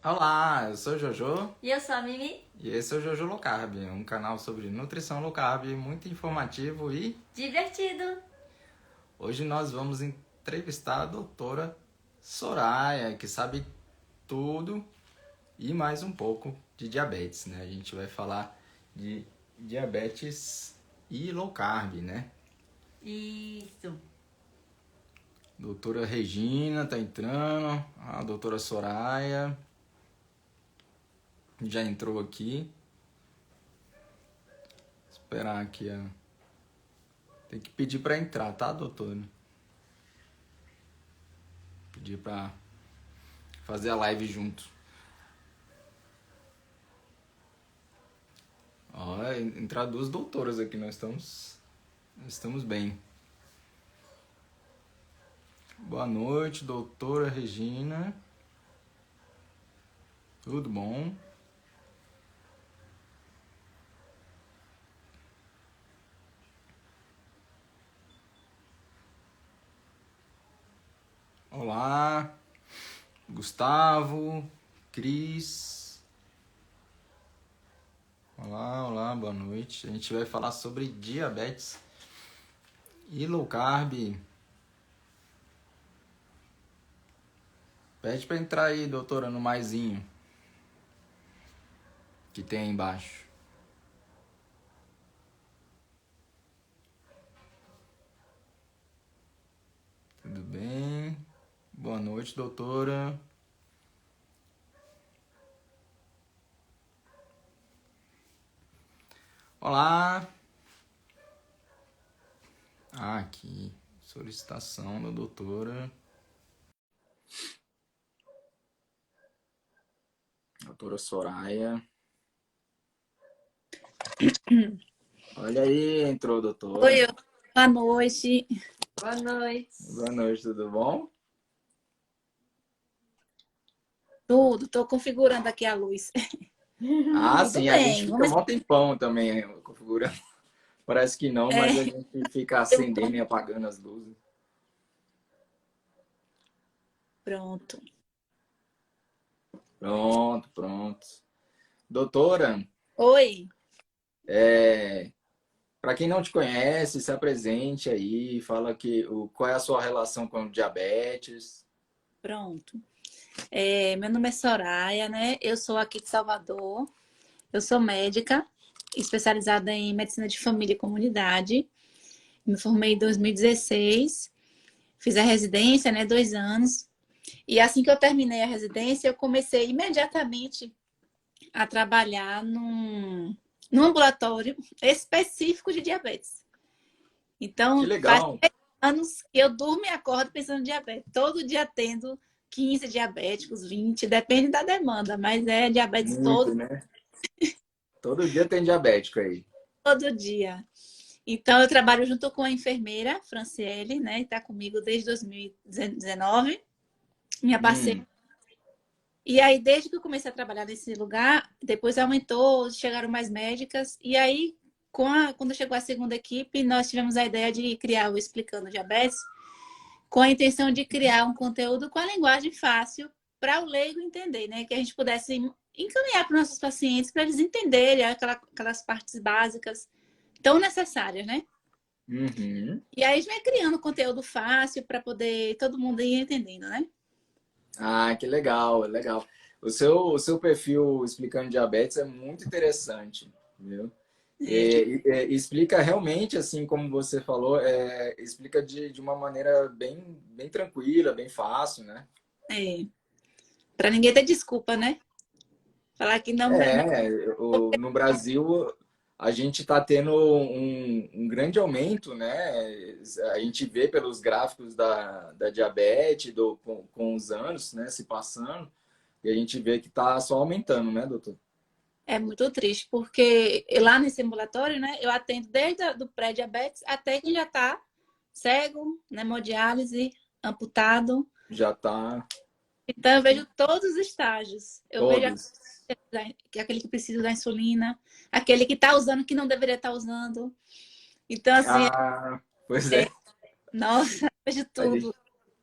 Olá, eu sou o Jojo E eu sou a Mimi, e esse é o Jojo Low Carb, um canal sobre nutrição low carb muito informativo e divertido! hoje nós vamos entrevistar a doutora Soraya, que sabe tudo e mais um pouco de diabetes, né? A gente vai falar de diabetes e low carb, né? Isso. Doutora Regina tá entrando, a doutora Soraya já entrou aqui. Esperar aqui a... Tem que pedir para entrar, tá, doutora? Pedir para fazer a live junto. Ó, entrar duas doutoras aqui, nós estamos bem. Boa noite, doutora Regina. Tudo bom? Olá, Gustavo, Cris. Olá, olá, boa noite. A gente vai falar sobre diabetes e low carb. Pede para entrar aí, doutora, no maisinho que tem aí embaixo. Tudo bem? Boa noite, doutora. Olá. Aqui. Solicitação da doutora. Doutora Soraya. Olha aí, entrou, doutora. Oi, boa noite. Boa noite. Boa noite, tudo bom? Tudo, estou configurando aqui a luz. Ah, Tudo sim, a gente bem, fica vamos. mó tempão também configurando. Parece que não, mas a É, gente fica eu- acendendo e apagando as luzes. pronto. Pronto, pronto. Doutora, Oi, para quem não te conhece, se apresente aí, fala qual é a sua relação com o diabetes. pronto. Meu nome é Soraya, né? Eu sou aqui de Salvador. Eu sou médica, especializada em medicina de família e comunidade. Me formei em 2016. Fiz a residência, né? 2 anos. E assim que eu terminei a residência, eu comecei imediatamente a trabalhar num ambulatório específico de diabetes. Que Então, faz legal. 10 anos que eu durmo e acordo pensando em diabetes. Todo dia tendo 15 diabéticos, 20, depende da demanda, mas é diabetes Muito, né? Todo dia tem diabético aí. todo dia. Então, eu trabalho junto com a enfermeira, Franciele, né? Está comigo desde 2019, minha parceira. Hum. E aí, desde que eu comecei a trabalhar nesse lugar, depois aumentou, chegaram mais médicas. E aí, quando chegou a segunda equipe, nós tivemos a ideia de criar o Explicando Diabetes, com a intenção de criar um conteúdo com a linguagem fácil para o leigo entender, né? Que a gente pudesse encaminhar para os nossos pacientes para eles entenderem aquelas partes básicas tão necessárias, né? Uhum. E aí a gente vai criando conteúdo fácil para poder todo mundo ir entendendo, né? Ah, que legal, legal. O seu perfil explicando diabetes é muito interessante, viu? É, Explica realmente, assim como você falou, explica de uma maneira bem tranquila, bem fácil, né? é. Para ninguém ter desculpa, né? Falar que não. No Brasil a gente está tendo um grande aumento, né? A gente vê pelos gráficos da diabetes com os anos, né, se passando, e a gente vê que está só aumentando, né, doutor? É muito triste, porque lá nesse ambulatório, né, eu atendo desde do pré-diabetes até quem já está cego, na hemodiálise, amputado. Já está Então, eu vejo todos os estágios. Eu vejo todos. aquele que precisa da insulina, aquele que está usando que não deveria estar usando. Então, assim, Ah, pois é, nossa, eu vejo a gente tudo.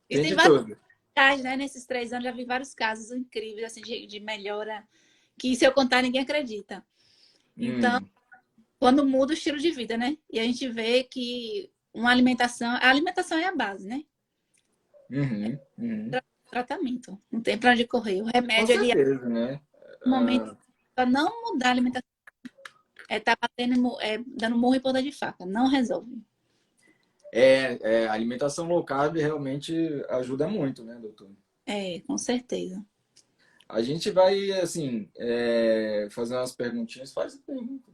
E tem tem de vários tudo. Aliás, né, nesses 3 anos já vi vários casos incríveis assim, de melhora, que se eu contar ninguém acredita. Então, Hum, quando muda o estilo de vida, né? E a gente vê que a alimentação é a base, né? uhum, uhum. Tratamento. Não tem para onde correr. O Com remédio, ele é certeza, né? um momento Ah, para não mudar a alimentação. Tá batendo, dando murro em ponta de faca. Não resolve. a alimentação low carb realmente ajuda muito, né, doutor? É, com certeza. A gente vai, assim, fazer umas perguntinhas. Faz a pergunta.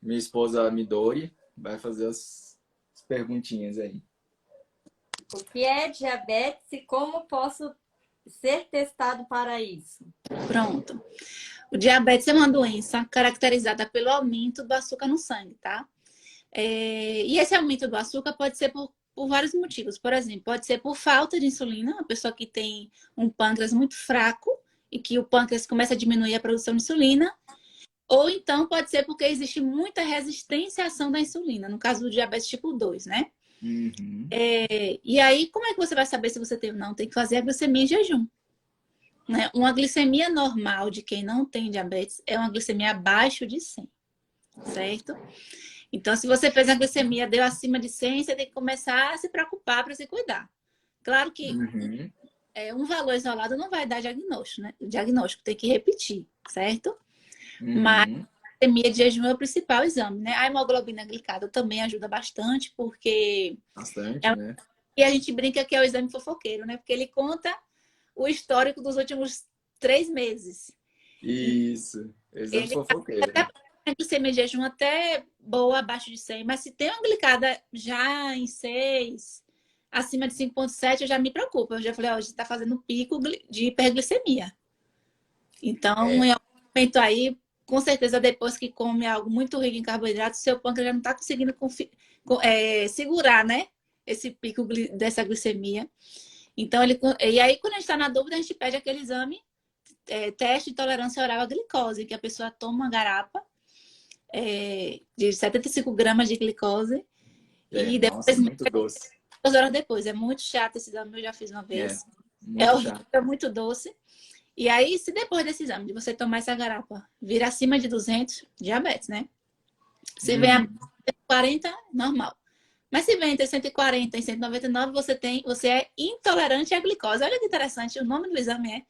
Minha esposa Midori vai fazer as perguntinhas aí. O que é diabetes e como posso ser testado para isso? Pronto. O diabetes é uma doença caracterizada pelo aumento do açúcar no sangue, tá? E esse aumento do açúcar pode ser por vários motivos. Por exemplo, pode ser por falta de insulina, uma pessoa que tem um pâncreas muito fraco e que o pâncreas começa a diminuir a produção de insulina. Ou então pode ser porque existe muita resistência à ação da insulina, no caso do diabetes tipo 2, né? Uhum. E aí, como é que você vai saber se você tem ou não? Tem que fazer a glicemia em jejum, né? Uma glicemia normal de quem não tem diabetes é uma glicemia abaixo de 100, certo? Então, se você fez a glicemia, deu acima de 100, você tem que começar a se preocupar para se cuidar. Claro que Uhum. um valor isolado não vai dar diagnóstico, né? O diagnóstico tem que repetir, certo? Mas Uhum. a glicemia de jejum é o principal exame, né? A hemoglobina glicada também ajuda bastante, porque Bastante, né? e a gente brinca que é o exame fofoqueiro, né? Porque ele conta o histórico dos últimos 3 meses. E Isso. Exame ele até fofoqueiro. a glicemia de jejum até boa, abaixo de 100, mas se tem uma glicada já em 6, acima de 5,7, eu já me preocupo. Eu já falei, ó, a gente tá fazendo um pico de hiperglicemia. Então, É. em algum momento aí, com certeza, depois que come algo muito rico em carboidratos, seu pâncreas já não está conseguindo segurar, né? Esse pico dessa glicemia. Então, e aí, quando a gente está na dúvida, a gente pede aquele exame, teste de tolerância oral à glicose, que a pessoa toma uma garapa de 75 gramas de glicose e Nossa, depois, muito doce. 2 horas depois. É muito chato esse exame, eu já fiz uma É, vez. É muito horrível, chato. é muito doce. E aí, se depois desse exame, de você tomar essa garapa, vir acima de 200, diabetes, né? Se vem a Uhum. 140, normal. Mas se vem entre 140 e 199, você é intolerante à glicose. Olha que interessante, o nome do exame é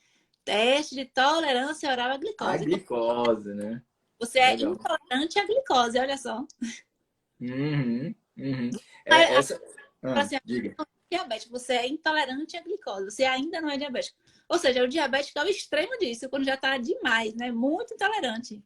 teste de tolerância oral à A glicose. glicose, né? Você é Legal. intolerante à glicose, olha só. Uhum. Uhum. Aí, Essa. fala assim, Diga. não é diabético, você é intolerante à glicose, você ainda não é diabético. Ou seja, o diabético é o extremo disso, quando já está demais, né? Muito intolerante.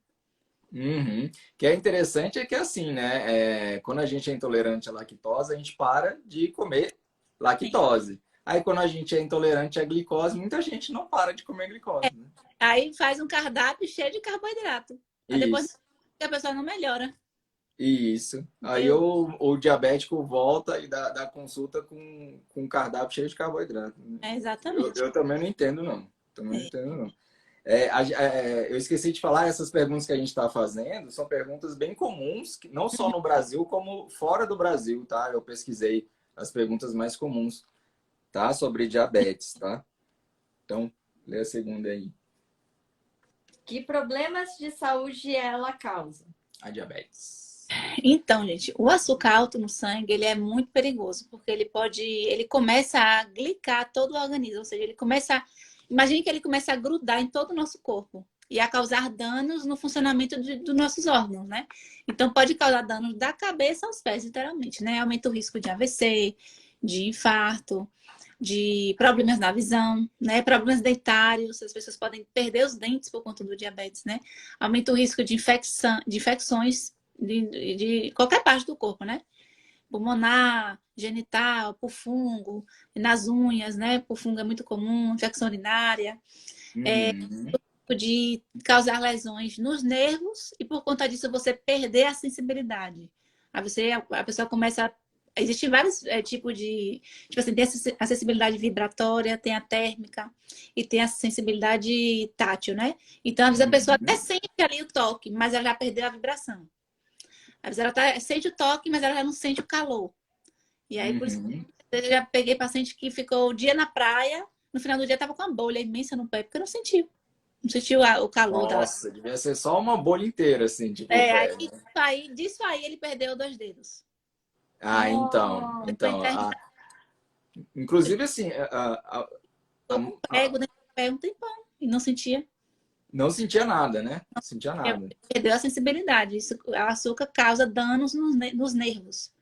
Uhum. O que é interessante é que assim, né? Quando a gente é intolerante à lactose, a gente para de comer Sim. lactose. Aí quando a gente é intolerante à glicose, muita gente não para de comer glicose, né? Aí faz um cardápio cheio de carboidrato. Aí depois Isso, a pessoa não melhora. isso. Aí Eu, o diabético volta e dá consulta com um cardápio cheio de carboidrato, né? Eu, exatamente. eu também não entendo, não. Também não É. entendo, não. Eu esqueci de falar, essas perguntas que a gente está fazendo são perguntas bem comuns, não só no Brasil, como fora do Brasil, tá? Eu pesquisei as perguntas mais comuns, tá? Sobre diabetes, tá? Então, lê a segunda aí. Que problemas de saúde ela causa? A diabetes. Então, gente, o açúcar alto no sangue, ele é muito perigoso, porque ele começa a glicar todo o organismo, ou seja, imagine que ele começa a grudar em todo o nosso corpo e a causar danos no funcionamento dos nossos órgãos, né? Então, pode causar danos da cabeça aos pés, literalmente, né? Aumenta o risco de AVC, de infarto, de problemas na visão, né? Problemas dentários, as pessoas podem perder os dentes por conta do diabetes, né? Aumenta o risco de infecções de qualquer parte do corpo, né? Pulmonar, genital, por fungo, nas unhas, né? Por fungo é muito comum, infecção urinária, Uhum. de causar lesões nos nervos e por conta disso você perder a sensibilidade. A pessoa começa a existem vários tipos de. Tipo assim, tem a sensibilidade vibratória, tem a térmica e tem a sensibilidade tátil, né? Então, às vezes a pessoa até Uhum. sente ali o toque, mas ela já perdeu a vibração. Às vezes ela sente o toque, mas ela já não sente o calor. E aí, por isso, Uhum. Eu já peguei paciente que ficou o dia na praia, no final do dia tava com uma bolha imensa no pé, porque não sentiu. Não sentiu o calor da. Nossa, devia ser só uma bolha inteira, assim, tipo o É, pé, né? disso aí ele perdeu 2 dedos. Ah, então, Nossa. Foi então, internar inclusive assim, com um prego dentro do pé um tempão e não sentia. não sentia nada, né? Não sentia É, nada. perdeu a sensibilidade. Isso, o açúcar causa danos nos nervos.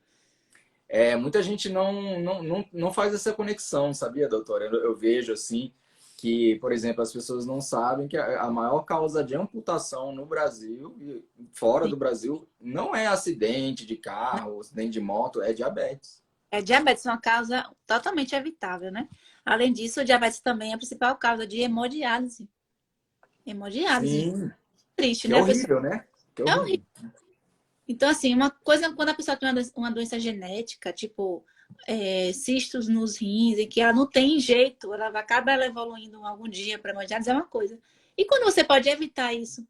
Muita gente não faz essa conexão, sabia, doutora? Eu vejo assim que, por exemplo, as pessoas não sabem que a maior causa de amputação no Brasil e fora Sim. do Brasil não é acidente de carro, acidente de moto, é diabetes. É, diabetes é uma causa totalmente evitável, né? Além disso, o diabetes também é a principal causa de hemodiálise. Hemodiálise. Sim, Triste, que é né? A pessoa horrível, né? Que é é horrível. horrível. Então, assim, uma coisa, quando a pessoa tem uma doença genética, tipo cistos nos rins, em que ela não tem jeito, acaba ela evoluindo algum dia para hemodiálise, é uma coisa. E quando você pode evitar isso,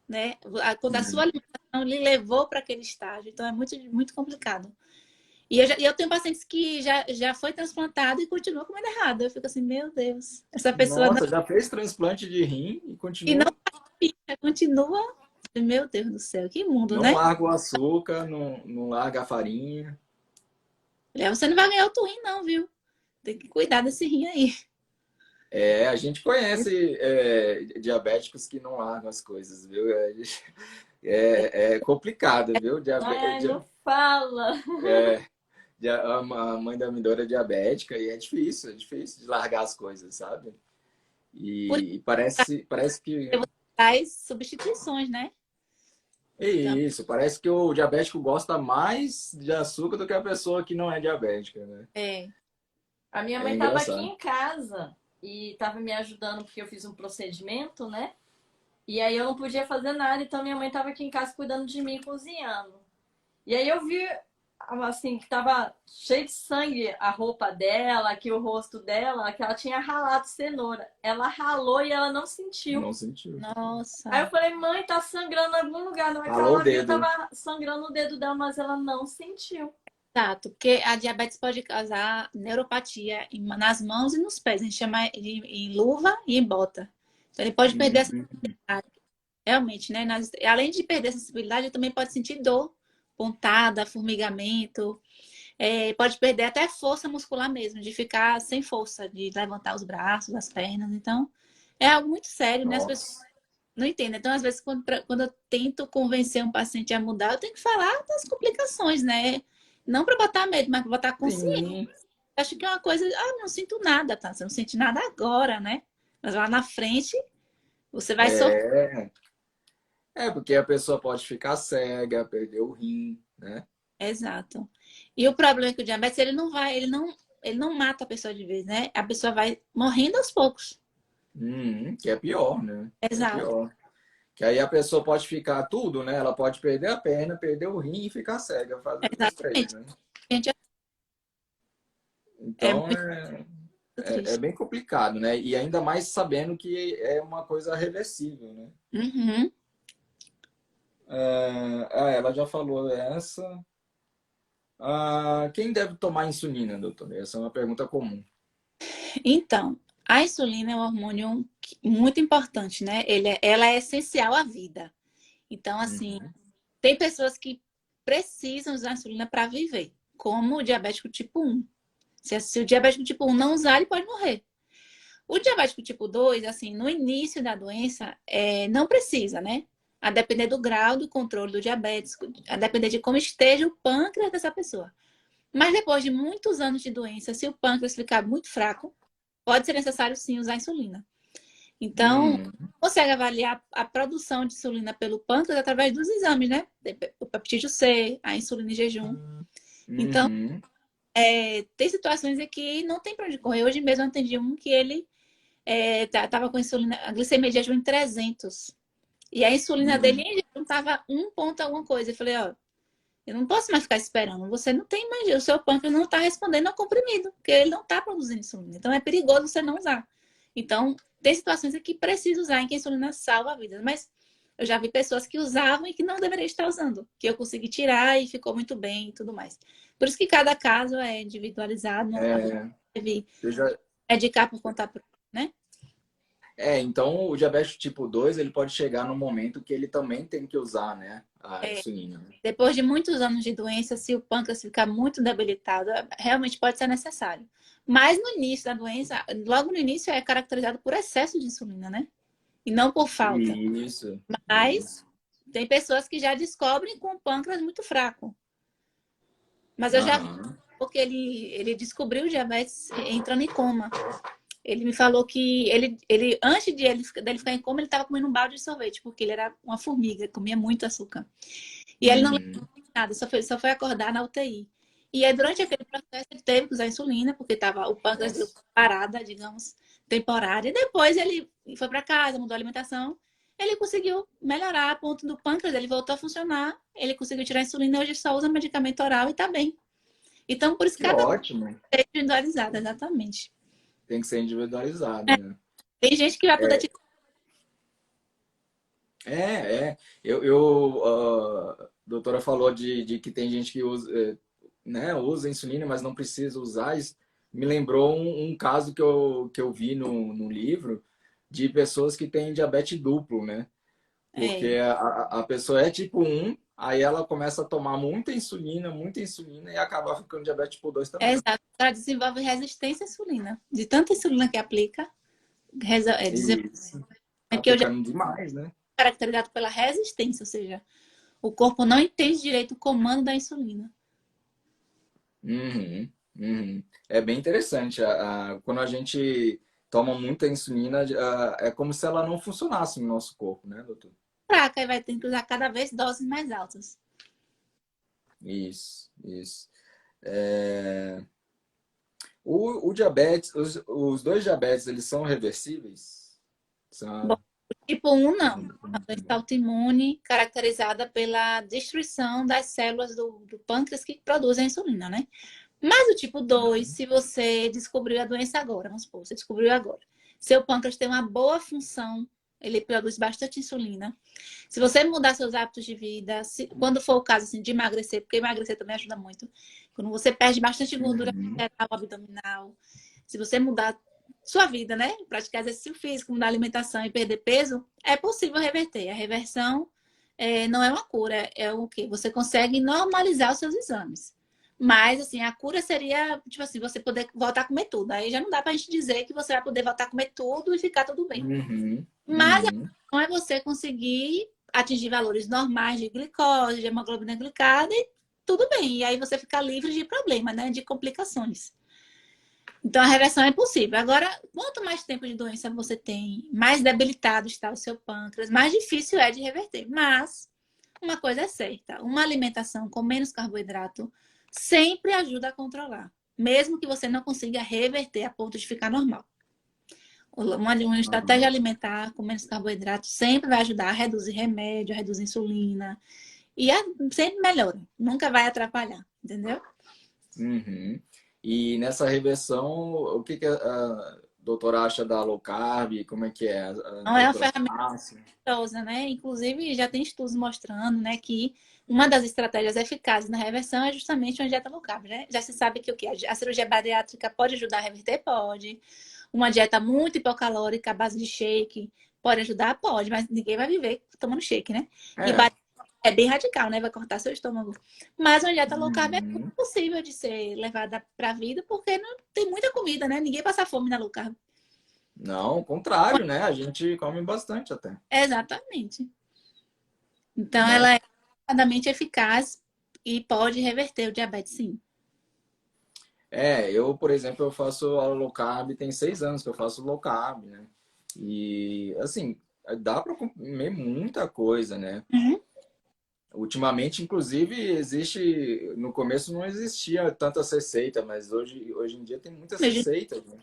né? Quando a sua alimentação lhe levou para aquele estágio, então é muito, muito complicado. E eu tenho pacientes que já foi transplantado e continua comendo errado. Eu fico assim, meu Deus, essa pessoa não, Nossa, já fez transplante de rim e e não continua, continua. Meu Deus do céu, que mundo, não né? larga o açúcar, não larga a farinha. Você não vai ganhar outro rim, não, viu? Tem que cuidar desse rim aí. A gente conhece diabéticos que não largam as coisas, viu? É complicado, viu? Ai, não fala. A mãe da Midora é diabética e é difícil de largar as coisas, sabe? Por E parece que isso, você faz substituições, né? é Então, isso, parece que o diabético gosta mais de açúcar do que a pessoa que não é diabética, né? é, A minha É mãe estava aqui engraçado. em casa e estava me ajudando porque eu fiz um procedimento, né? E aí eu não podia fazer nada, então minha mãe estava aqui em casa cuidando de mim, cozinhando. E aí eu vi, assim, que tava cheio de sangue a roupa dela, aqui o rosto dela, que ela tinha ralado cenoura. Ela ralou e ela não sentiu. Não sentiu. Aí eu nossa, falei, mãe, tá sangrando em algum lugar. Na hora que Ralou o ela viu, dedo. tava sangrando o dedo dela, mas ela não sentiu. exato, porque a diabetes pode causar neuropatia nas mãos e nos pés. A gente chama em luva e em bota. Então ele pode perder a Uhum. sensibilidade. Realmente, né? Além de perder a sensibilidade, ele também pode sentir dor, pontada, formigamento. Pode perder até força muscular mesmo, de ficar sem força, de levantar os braços, as pernas. Então, é algo muito sério, né? As pessoas Nossa. não entendem. Então, às vezes, quando eu tento convencer um paciente a mudar, eu tenho que falar das complicações, né? Não para botar medo, mas para botar consciência. Sim. Acho que é uma coisa, não sinto nada, tá? Você não sente nada agora, né? Mas lá na frente, você vai sofrer. É, porque a pessoa pode ficar cega, perder o rim, né? Exato. E o problema é que o diabetes, ele não mata a pessoa de vez, né? A pessoa vai morrendo aos poucos. Que é pior, né? É Exato. pior. Que aí a pessoa pode ficar tudo, né? Ela pode perder a perna, perder o rim e ficar cega, fazendo os três, Exatamente. né? Gente, é Então muito é triste. bem complicado, né? E ainda mais sabendo que é uma coisa reversível, né? Uhum. Ela já falou essa. Quem deve tomar insulina, doutor? Essa é uma pergunta comum. Então, a insulina é um hormônio muito importante, né? Ela é essencial à vida. Então, assim, Uhum. tem pessoas que precisam usar insulina para viver, como o diabético tipo 1. Se o diabético tipo 1 não usar, ele pode morrer. O diabético tipo 2, assim, no início da doença, não precisa, né? A depender do grau do controle do diabetes, a depender de como esteja o pâncreas dessa pessoa. Mas depois de muitos anos de doença, se o pâncreas ficar muito fraco, pode ser necessário sim usar insulina. Então, Hum, consegue avaliar a produção de insulina pelo pâncreas através dos exames, né? O peptídeo C, a insulina em jejum. Então, uhum. tem situações em que não tem para onde correr. Hoje mesmo eu atendi um que ele tava com insulina, a glicemia de jejum em 300. E a insulina dele Hum. em jejum tava 1 ponto alguma coisa. Eu falei, ó, eu não posso mais ficar esperando. Você não tem mais, o seu pâncreas não está respondendo ao comprimido, porque ele não está produzindo insulina. Então é perigoso você não usar. Então, tem situações em que precisa usar, em que a insulina salva a vida. Mas Eu já vi pessoas que usavam e que não deveriam estar usando, que eu consegui tirar e ficou muito bem e tudo mais. Por isso que cada caso é individualizado, não É, deve eu já, medicar por conta própria, né? então o diabetes tipo 2 ele pode chegar no momento que ele também tem que usar, né, a É, insulina, né? depois de muitos anos de doença, se o pâncreas ficar muito debilitado, realmente pode ser necessário. Mas no início da doença, logo no início é caracterizado por excesso de insulina, né? E não por falta. Isso, Mas isso. tem pessoas que já descobrem com o pâncreas muito fraco. Mas eu já vi Aham. porque ele descobriu o diabetes entrando em coma. Ele me falou que ele antes dele ficar em coma, ele estava comendo um balde de sorvete, porque ele era uma formiga, comia muito açúcar. E ele não lembra Uhum. nada, só foi acordar na UTI. E aí, durante aquele processo, ele teve que usar insulina, porque tava, o pâncreas deu Nossa. parada, digamos, temporária. E depois ele foi para casa, mudou a alimentação. Ele conseguiu melhorar a ponto do pâncreas, ele voltou a funcionar, ele conseguiu tirar a insulina, hoje só usa medicamento oral e tá bem. Então, por isso, Que cada um ótimo. é individualizado, exatamente. Tem que ser individualizado, né? Tem gente que vai poder É, te. é. A doutora falou de que tem gente que usa, né, usa insulina, mas não precisa usar. Isso me lembrou um caso que eu vi no livro de pessoas que têm diabetes duplo, né? É, Porque a pessoa é tipo 1, aí ela começa a tomar muita insulina e acaba ficando diabetes tipo 2 é também. exato. Ela desenvolve resistência à insulina. De tanta insulina que aplica, Isso. é Tá porque o diabetes aplicando demais, né? é caracterizado pela resistência, ou seja, o corpo não entende direito o comando da insulina. Uhum, uhum. É bem interessante. Quando a gente toma muita insulina, é como se ela não funcionasse no nosso corpo, né, doutor? Fraca, e vai ter que usar cada vez doses mais altas. Isso, isso. É, o diabetes, os dois diabetes, eles são reversíveis? Bom, São... tipo 1, não. A doença autoimune caracterizada pela destruição das células do pâncreas que produzem a insulina, né? Mas o tipo 2, se você descobriu a doença agora, vamos supor, você descobriu agora. Seu pâncreas tem uma boa função, ele produz bastante insulina. Se você mudar seus hábitos de vida, quando for o caso assim, de emagrecer, porque emagrecer também ajuda muito. Quando você perde bastante gordura Uhum, visceral, abdominal, se você mudar sua vida, né? Praticar exercício físico, mudar a alimentação e perder peso, é possível reverter. A reversão não é uma cura, é o quê? Você consegue normalizar os seus exames. Mas, assim, a cura seria, tipo assim, você poder voltar a comer tudo. Aí já não dá pra gente dizer que você vai poder voltar a comer tudo e ficar tudo bem. uhum, Mas a uhum, questão é você conseguir atingir valores normais de glicose, de hemoglobina glicada e tudo bem. E aí você fica livre de problema, né? De complicações. Então a reversão é possível. Agora, quanto mais tempo de doença você tem, mais debilitado está o seu pâncreas, mais difícil é de reverter. Mas uma coisa é certa: uma alimentação com menos carboidrato sempre ajuda a controlar, mesmo que você não consiga reverter a ponto de ficar normal. Uma estratégia uhum. alimentar com menos carboidrato sempre vai ajudar a reduzir remédio, a reduzir insulina. E sempre melhora, nunca vai atrapalhar, entendeu? Uhum. E nessa reversão, o que a doutora acha da low carb? Como é que é? A Então, é uma doutora ferramenta passa? poderosa, né? Inclusive, já tem estudos mostrando, né, que uma das estratégias eficazes na reversão é justamente uma dieta low carb, né? Já se sabe que o quê? A cirurgia bariátrica pode ajudar a reverter? Pode. Uma dieta muito hipocalórica, à base de shake, pode ajudar? Pode, mas ninguém vai viver tomando shake, né? E É. é bem radical, né? Vai cortar seu estômago. Mas uma dieta low carb é Uhum. possível de ser levada para a vida, porque não tem muita comida, né? Ninguém passa fome na low carb. Não, ao contrário, né? A gente come bastante até, Exatamente. Então, né? ela é extremamente eficaz e pode reverter o diabetes, sim. Eu, por exemplo, eu faço a low carb, tem 6 anos que eu faço low carb, né? E, assim, dá para comer muita coisa, né? Uhum. Ultimamente, inclusive, existe. No começo não existia tantas receitas, mas hoje em dia tem muitas receitas, né?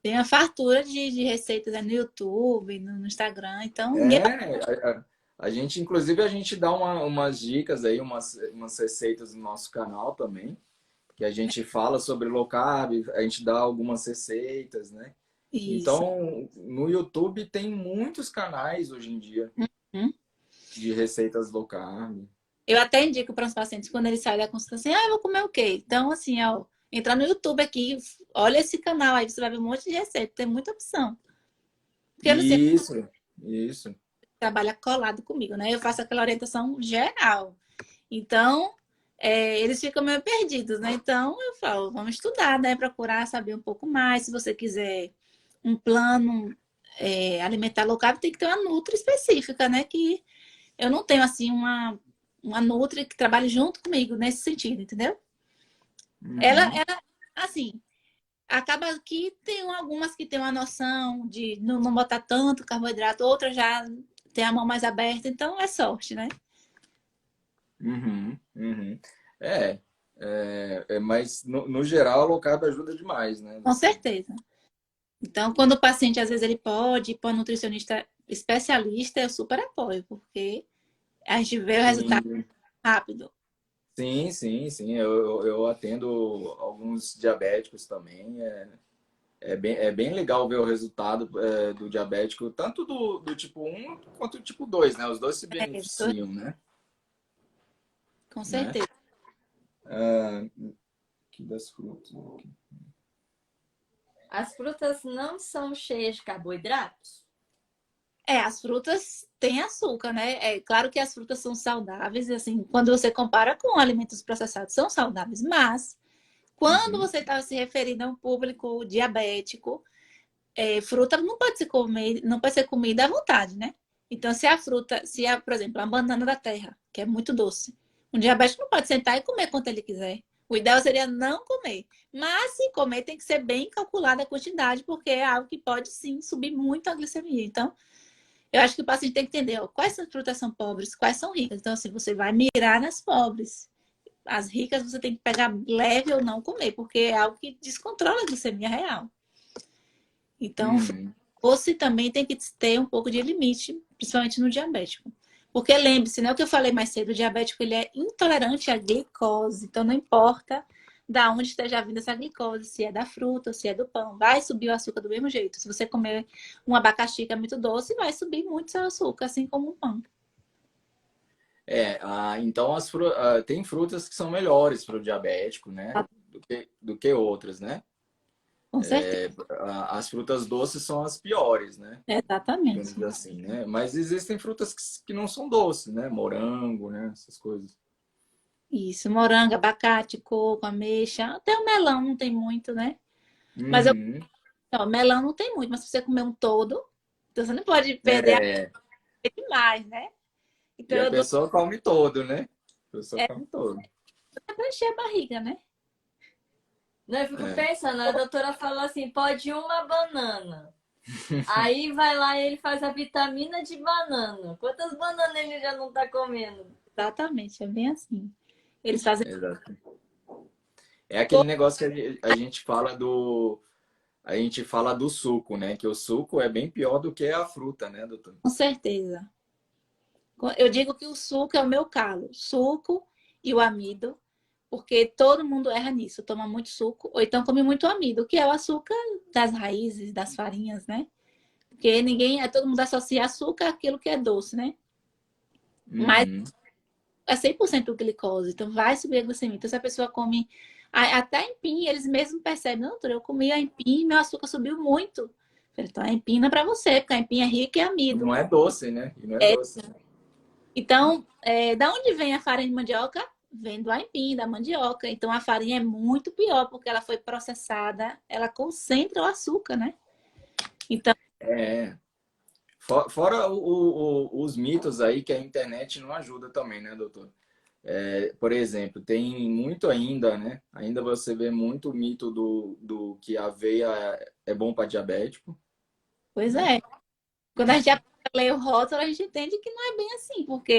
Tem uma fartura de receitas no YouTube, no Instagram, então ninguém passa. A gente, inclusive, a gente dá umas dicas aí, umas receitas no nosso canal também, que a gente fala sobre low carb, a gente dá algumas receitas, né? Isso. Então, no YouTube tem muitos canais hoje em dia. Uhum. de receitas low carb. Eu até indico para os pacientes, quando eles saem da consulta, assim, eu vou comer o quê? Então, assim, ó, entrar no YouTube aqui, olha esse canal aí, você vai ver um monte de receita, tem muita opção. Porque você Isso. trabalha colado comigo, né? Eu faço aquela orientação geral. Então, eles ficam meio perdidos, né? Então, eu falo, vamos estudar, né? Procurar saber um pouco mais. Se você quiser um plano alimentar low carb, tem que ter uma nutri específica, né? Que eu não tenho, assim, uma nutri que trabalhe junto comigo nesse sentido, entendeu? Uhum. Ela assim, acaba que tem algumas que tem uma noção de não botar tanto carboidrato, outras já tem a mão mais aberta, então é sorte, né? Uhum. Uhum. É, mas no geral, low carb ajuda demais, né, Com doutor? certeza. Então, quando o paciente, às vezes, ele pode ir para um nutricionista especialista, eu super apoio, porque a gente vê o resultado Sim, rápido. sim. Eu atendo alguns diabéticos também. É bem legal ver o resultado do diabético, tanto do tipo um quanto do tipo 2, né? Os dois se beneficiam, Com né? certeza. Ah, aqui das frutas. Aqui. As frutas não são cheias de carboidratos? As frutas têm açúcar, né? É claro que as frutas são saudáveis, e assim, quando você compara com alimentos processados, são saudáveis, mas quando Uhum, você está se referindo a um público diabético, fruta não pode ser comer, não pode ser comida à vontade, né? Então, se a fruta, por exemplo, a banana da terra, que é muito doce, um diabético não pode sentar e comer quanto ele quiser. O ideal seria não comer. Mas se comer, tem que ser bem calculada a quantidade, porque é algo que pode sim subir muito a glicemia. Então, eu acho que o paciente tem que entender, ó, quais frutas são pobres, quais são ricas. Então, assim, você vai mirar nas pobres. As ricas você tem que pegar leve ou não comer, porque é algo que descontrola a glicemia real. Então, uhum. doce também tem que ter um pouco de limite, principalmente no diabético. Porque lembre-se, né, o que eu falei mais cedo, o diabético ele é intolerante à glicose. Então, não importa da onde esteja vindo essa glicose, se é da fruta ou se é do pão, vai subir o açúcar do mesmo jeito. Se você comer um abacaxi que é muito doce, vai subir muito seu açúcar, assim como um pão. Então tem frutas que são melhores para o diabético, né? Do que outras, né? Com certeza. As frutas doces são as piores, né? Digamos Exatamente. assim, né? Mas existem frutas que não são doces, né? Morango, né? Essas coisas. Isso, morango, abacate, coco, ameixa, até o melão não tem muito, né? Mas Uhum. melão não tem muito, mas se você comer um todo, então você não pode perder É, demais, né? Então e a eu dou pessoa come todo, né? A pessoa é come todo. pra encher a barriga, né? Não, eu fico É. pensando, a doutora falou assim, pode uma banana. Aí vai lá e ele faz a vitamina de banana. Quantas bananas ele já não tá comendo? Exatamente, é bem assim. Eles fazem Exato. É aquele negócio que a gente fala do suco, né? Que o suco é bem pior do que a fruta, né, doutor? com certeza. Eu digo que o suco é o meu calo, suco e o amido, porque todo mundo erra nisso, toma muito suco ou então come muito amido, que é o açúcar das raízes, das farinhas, né? Porque todo mundo associa açúcar àquilo que é doce, né? Mas Uhum. é 100% glicose, então vai subir a glicemia. Então, se a pessoa come até empim, eles mesmos percebem, não, doutora, eu comi a empim, meu açúcar subiu muito. Eu falei, então, a empim não é para você, porque a empim é rica em amido. Não é doce, né? E não é É, doce. então, da onde vem a farinha de mandioca? Vem do aipim, da mandioca. Então, a farinha é muito pior, porque ela foi processada, ela concentra o açúcar, né? Então, É. Fora os mitos aí que a internet não ajuda também, né, doutor? Por exemplo, tem muito ainda, né? Ainda você vê muito mito do que a aveia é bom para diabético, pois né? é. Quando a gente lê o rótulo, a gente entende que não é bem assim, porque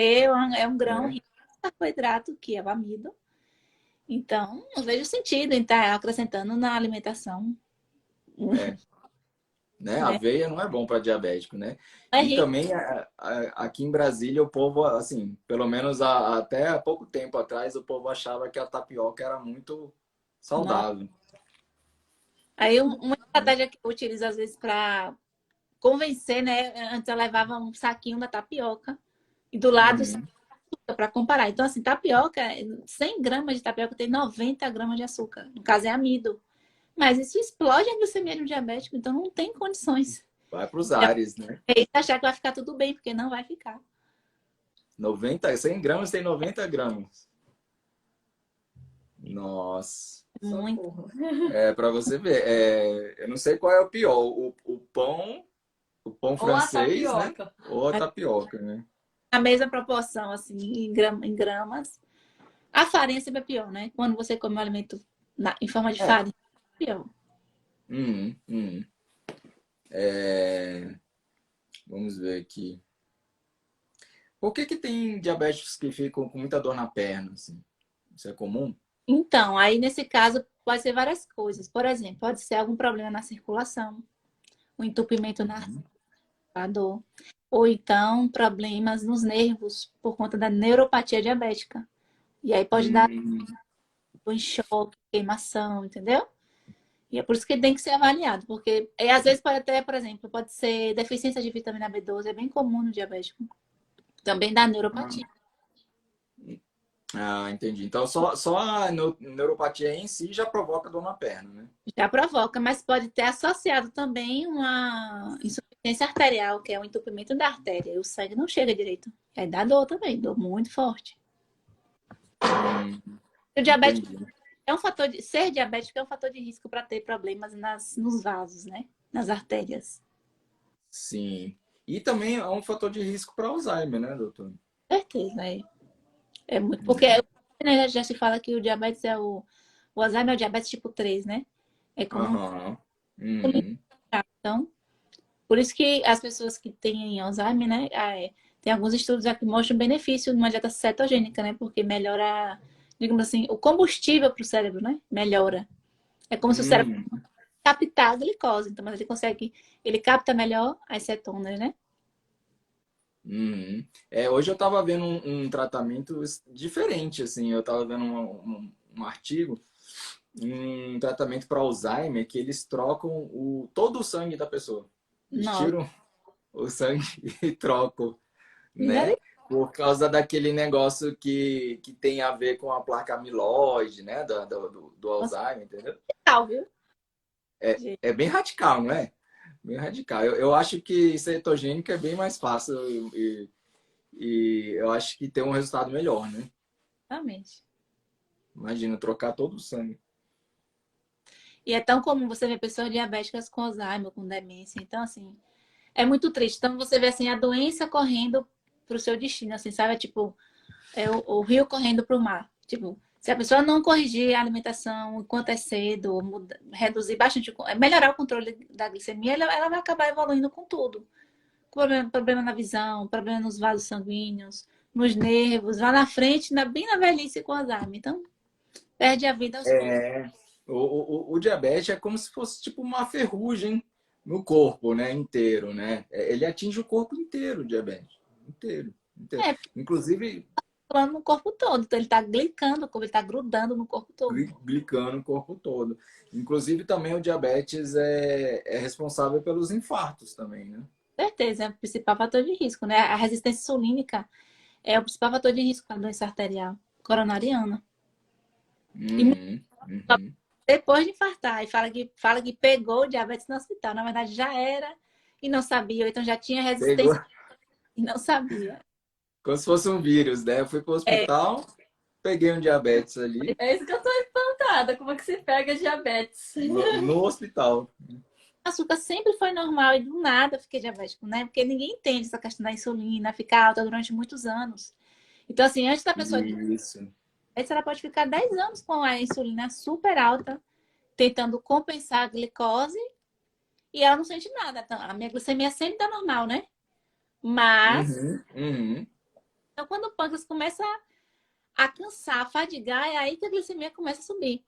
é um grão Né? rico em carboidrato, que é o amido. Então, não vejo sentido em estar acrescentando na alimentação, É, né? né? Aveia não é bom para diabético, né? É E rico, também aqui em Brasília o povo, assim, pelo menos até há pouco tempo atrás, o povo achava que a tapioca era muito não. saudável. Aí, uma estratégia que eu utilizo às vezes para convencer, né? Antes eu levava um saquinho da tapioca E do lado, Uhum. para comparar. Então, assim, tapioca, 100 gramas de tapioca tem 90 gramas de açúcar. No caso, é amido. Mas isso explode a glicemia de um diabético, então não tem condições. Vai para os Já ares, né? pensei achar que vai ficar tudo bem, porque não vai ficar. 100 gramas tem 90 gramas. Nossa. Muito. Socorro. É para você ver. Eu não sei qual é o pior, o pão Ou a francês, né? tapioca. Ou a tapioca, né? A mesma proporção, assim, em gramas. A farinha sempre é pior, né? Quando você come um alimento em forma de É. farinha, é pior. Uhum, uhum. É, Vamos ver aqui. Por que que tem diabéticos que ficam com muita dor na perna, assim? Isso é comum? Então, aí nesse caso, pode ser várias coisas. Por exemplo, pode ser algum problema na circulação, um entupimento na Uhum. dor, ou então problemas nos nervos por conta da neuropatia diabética. E aí pode dar Hum, dor em choque, queimação, entendeu? E é por isso que tem que ser avaliado, porque às vezes pode até, por exemplo, pode ser deficiência de vitamina B12, é bem comum no diabético. Também dá neuropatia. entendi. Então, só a neuropatia em si já provoca dor na perna, né? Já provoca, mas pode ter associado também uma insuficiência arterial, que é o entupimento da artéria, e o sangue não chega direito. Aí dá dor também, dor muito forte. Hum, O diabético entendi. é um fator de ser diabético é um fator de risco para ter problemas nos vasos, né? Nas artérias. Sim. E também é um fator de risco para Alzheimer, né, doutor? Com certeza, é muito. Porque Hum. né, já se fala que o diabetes é o Alzheimer é o diabetes tipo 3, né? É como Aham. Uhum. então, por isso que as pessoas que têm Alzheimer, né? Tem alguns estudos já que mostram benefício de uma dieta cetogênica, né? Porque melhora, digamos assim, o combustível para o cérebro, né? Melhora. É como se o cérebro Uhum. captar a glicose, então, mas ele capta melhor as cetonas, né? Uhum. Hoje eu estava vendo um tratamento diferente, assim, eu estava vendo um artigo, um tratamento para Alzheimer, que eles trocam todo o sangue da pessoa. Eles Nossa, tiram o sangue e trocam, né? misericórdia, Por causa daquele negócio que tem a ver com a placa amiloide, né? Do Alzheimer, entendeu? viu? É bem radical, não é? Bem radical. Eu acho que cetogênico é bem mais fácil e eu acho que tem um resultado melhor, né? Exatamente. Imagina trocar todo o sangue. E é tão comum você ver pessoas diabéticas com Alzheimer, com demência. Então, assim, é muito triste. Então, você vê, assim, a doença correndo pro seu destino, assim, sabe? É tipo, o rio correndo pro mar. Tipo, se a pessoa não corrigir a alimentação enquanto é cedo, reduzir bastante, melhorar o controle da glicemia, ela vai acabar evoluindo com tudo. Problema na visão, problema nos vasos sanguíneos, nos nervos, lá na frente, bem na velhice com Alzheimer. Então, perde a vida aos poucos. É, o diabetes é como se fosse tipo uma ferrugem no corpo, né? Inteiro, né? Ele atinge o corpo inteiro, o diabetes. Inteiro, inteiro. É, Inclusive, falando no corpo todo. Então, ele tá glicando, ele tá grudando no corpo todo. glicando o corpo todo. Inclusive, também o diabetes é responsável pelos infartos também, né? Com certeza, é o principal fator de risco, né? A resistência insulínica é o principal fator de risco para a doença arterial coronariana. E Uhum, uhum. depois de infartar, e fala que pegou o diabetes no hospital. Na verdade, já era e não sabia, ou então já tinha Pegou resistência e não sabia. como se fosse um vírus, né? Eu fui para o É, hospital, peguei um diabetes ali É isso que eu tô espantada. Como é que se pega diabetes? no hospital. o açúcar sempre foi normal e do nada eu fiquei diabético, né? Porque ninguém entende essa questão da insulina, ficar alta durante muitos anos. Então, assim, antes da pessoa Isso. ela pode ficar 10 anos com a insulina super alta, tentando compensar a glicose e ela não sente nada. Então, a minha glicemia sempre tá normal, né? Mas, Uhum, uhum. então, quando o pâncreas começa a cansar, a fadigar, é aí que a glicemia começa a subir.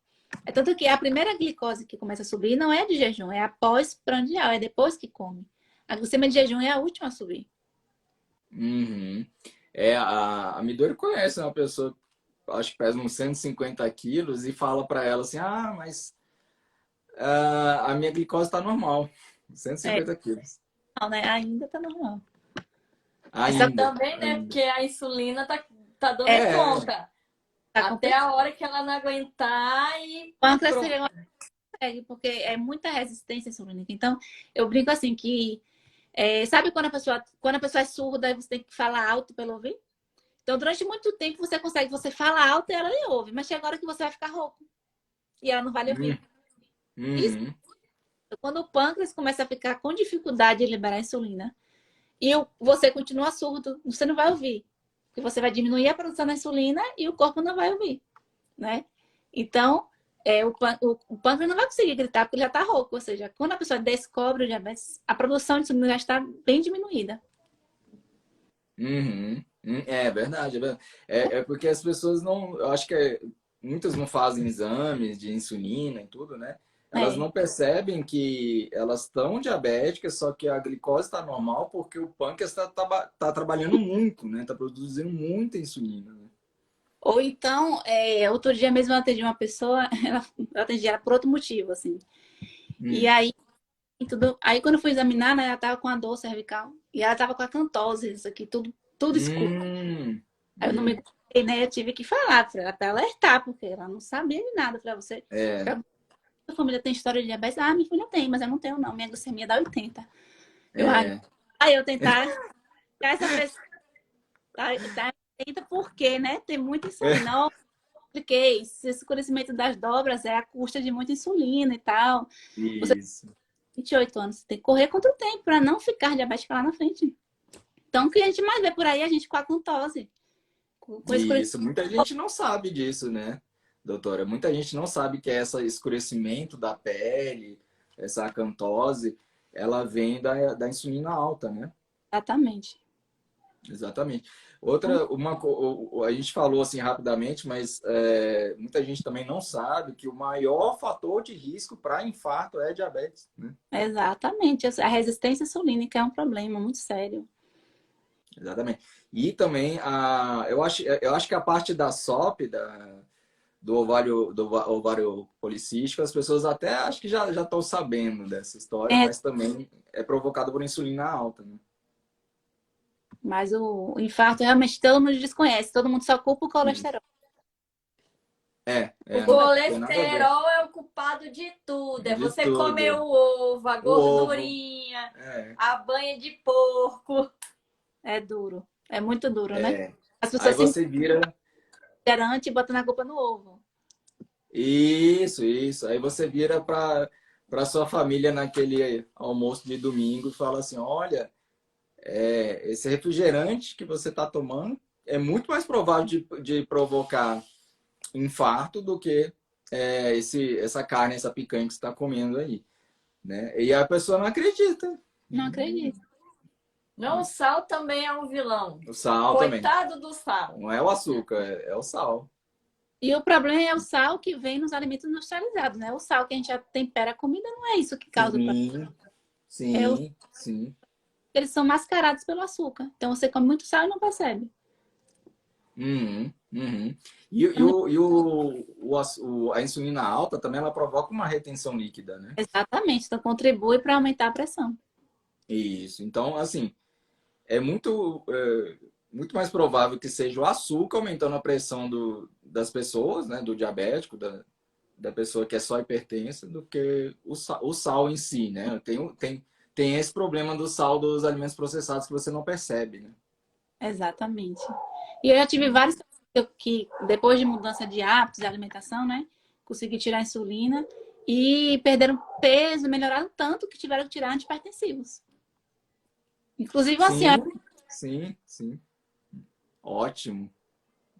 É tanto que a primeira glicose que começa a subir não é de jejum, é após prandial, é depois que come. A glicemia de jejum é a última a subir. Uhum. A Midori conhece uma pessoa, acho que pesa uns 150 quilos, e fala para ela assim: Ah, mas a minha glicose está normal, cento e É, cinquenta quilos. não, né? Ainda tá normal. Essa Ainda, Também, né? ainda. Porque a insulina tá dando É, conta. tá Até complicado. a hora que ela não aguentar e O pâncreas pronto. seria uma consegue, porque é muita resistência insulínica. Então, eu brinco assim que sabe quando a pessoa é surda e você tem que falar alto para ela ouvir? Então, durante muito tempo você fala alto e ela lhe ouve, mas chega a hora que você vai ficar rouco e ela não vai lhe hum, ouvir. Isso uhum, é quando o pâncreas começa a ficar com dificuldade de liberar a insulina e você continua surdo, você não vai ouvir. Porque você vai diminuir a produção da insulina e o corpo não vai ouvir, né? Então, o pâncreas não vai conseguir gritar porque ele já está rouco. Ou seja, quando a pessoa descobre o diabetes, a produção de insulina já está bem diminuída. É verdade, é verdade. É porque as pessoas não, eu acho que muitas não fazem exames de insulina e tudo, né? Elas É. não percebem que elas estão diabéticas, só que a glicose está normal porque o pâncreas está trabalhando muito, né? Está produzindo muita insulina, né? Ou então, outro dia mesmo eu atendi uma pessoa, eu atendi ela por outro motivo, assim. E Hum. aí, aí quando eu fui examinar, né, ela tava com a dor cervical. E ela tava com a cantose, isso aqui, tudo escuro. Hum. Aí eu não me Hum. aguentei, né? Eu tive que falar pra ela, pra alertar, porque ela não sabia de nada. Pra você, É, pra sua família tem história de diabetes? Ah, minha filha tem, mas eu não tenho, não. Minha glicemia dá 80. Eu, é. aí eu tentar tirar essa pessoa, tá 80 por quê, né? Tem muita insulina. Ó, expliquei, esse escurecimento das dobras é a custa de muita insulina e tal. Você Isso. tem 28 anos, você tem que correr contra o tempo para não ficar diabética lá na frente. Então, o que a gente mais vê por aí é a gente com a acantose, com escurecimento. Isso. Muita gente não sabe disso, né, doutora? Muita gente não sabe que esse escurecimento da pele, essa acantose, ela vem da insulina alta, né? Exatamente. Exatamente. Então, Outra, a gente falou assim rapidamente, mas muita gente também não sabe que o maior fator de risco para infarto é diabetes, né? exatamente. A resistência insulínica é um problema muito sério. Exatamente. E também eu acho que a parte da SOP, do ovário policístico, as pessoas até acho que já estão sabendo dessa história, É, mas também é provocado por insulina alta, né? mas o infarto realmente todo mundo desconhece, todo mundo só culpa o Isso. colesterol. O Não tem nada a ver. colesterol é o culpado de tudo. É De você comer tudo. o ovo, a O ovo. gordurinha, É. a banha de porco. É duro. É muito duro, né? É. As Aí pessoas se você vira. garante e botam a culpa no ovo. Isso, isso. Aí você vira para sua família naquele almoço de domingo e fala assim: olha, esse refrigerante que você está tomando é muito mais provável de provocar infarto do que essa carne, essa picanha que você está comendo aí, né? E a pessoa não acredita. Não acredito. Não, o sal também é um vilão. O sal também. Coitado do sal. Não é o açúcar, é o sal. E o problema é o sal que vem nos alimentos industrializados, né? O sal que a gente já tempera a comida não é isso que causa o problema. Sim, É sim, sim. eles são mascarados pelo açúcar. Então você come muito sal e não percebe. Uhum, uhum. A insulina alta também ela provoca uma retenção líquida, né? Exatamente. Então contribui para aumentar a pressão. Isso. Então, assim, é muito mais provável que seja o açúcar aumentando a pressão das pessoas, né? Do diabético, da pessoa que é só hipertensa, do que o sal em si, né? Tem esse problema do sal dos alimentos processados que você não percebe, né? Exatamente. E eu já tive vários que depois de mudança de hábitos de alimentação, né? Consegui tirar a insulina e perderam peso, melhoraram tanto que tiveram que tirar antipertensivos. Inclusive uma senhora. Sim, sim, sim. Ótimo.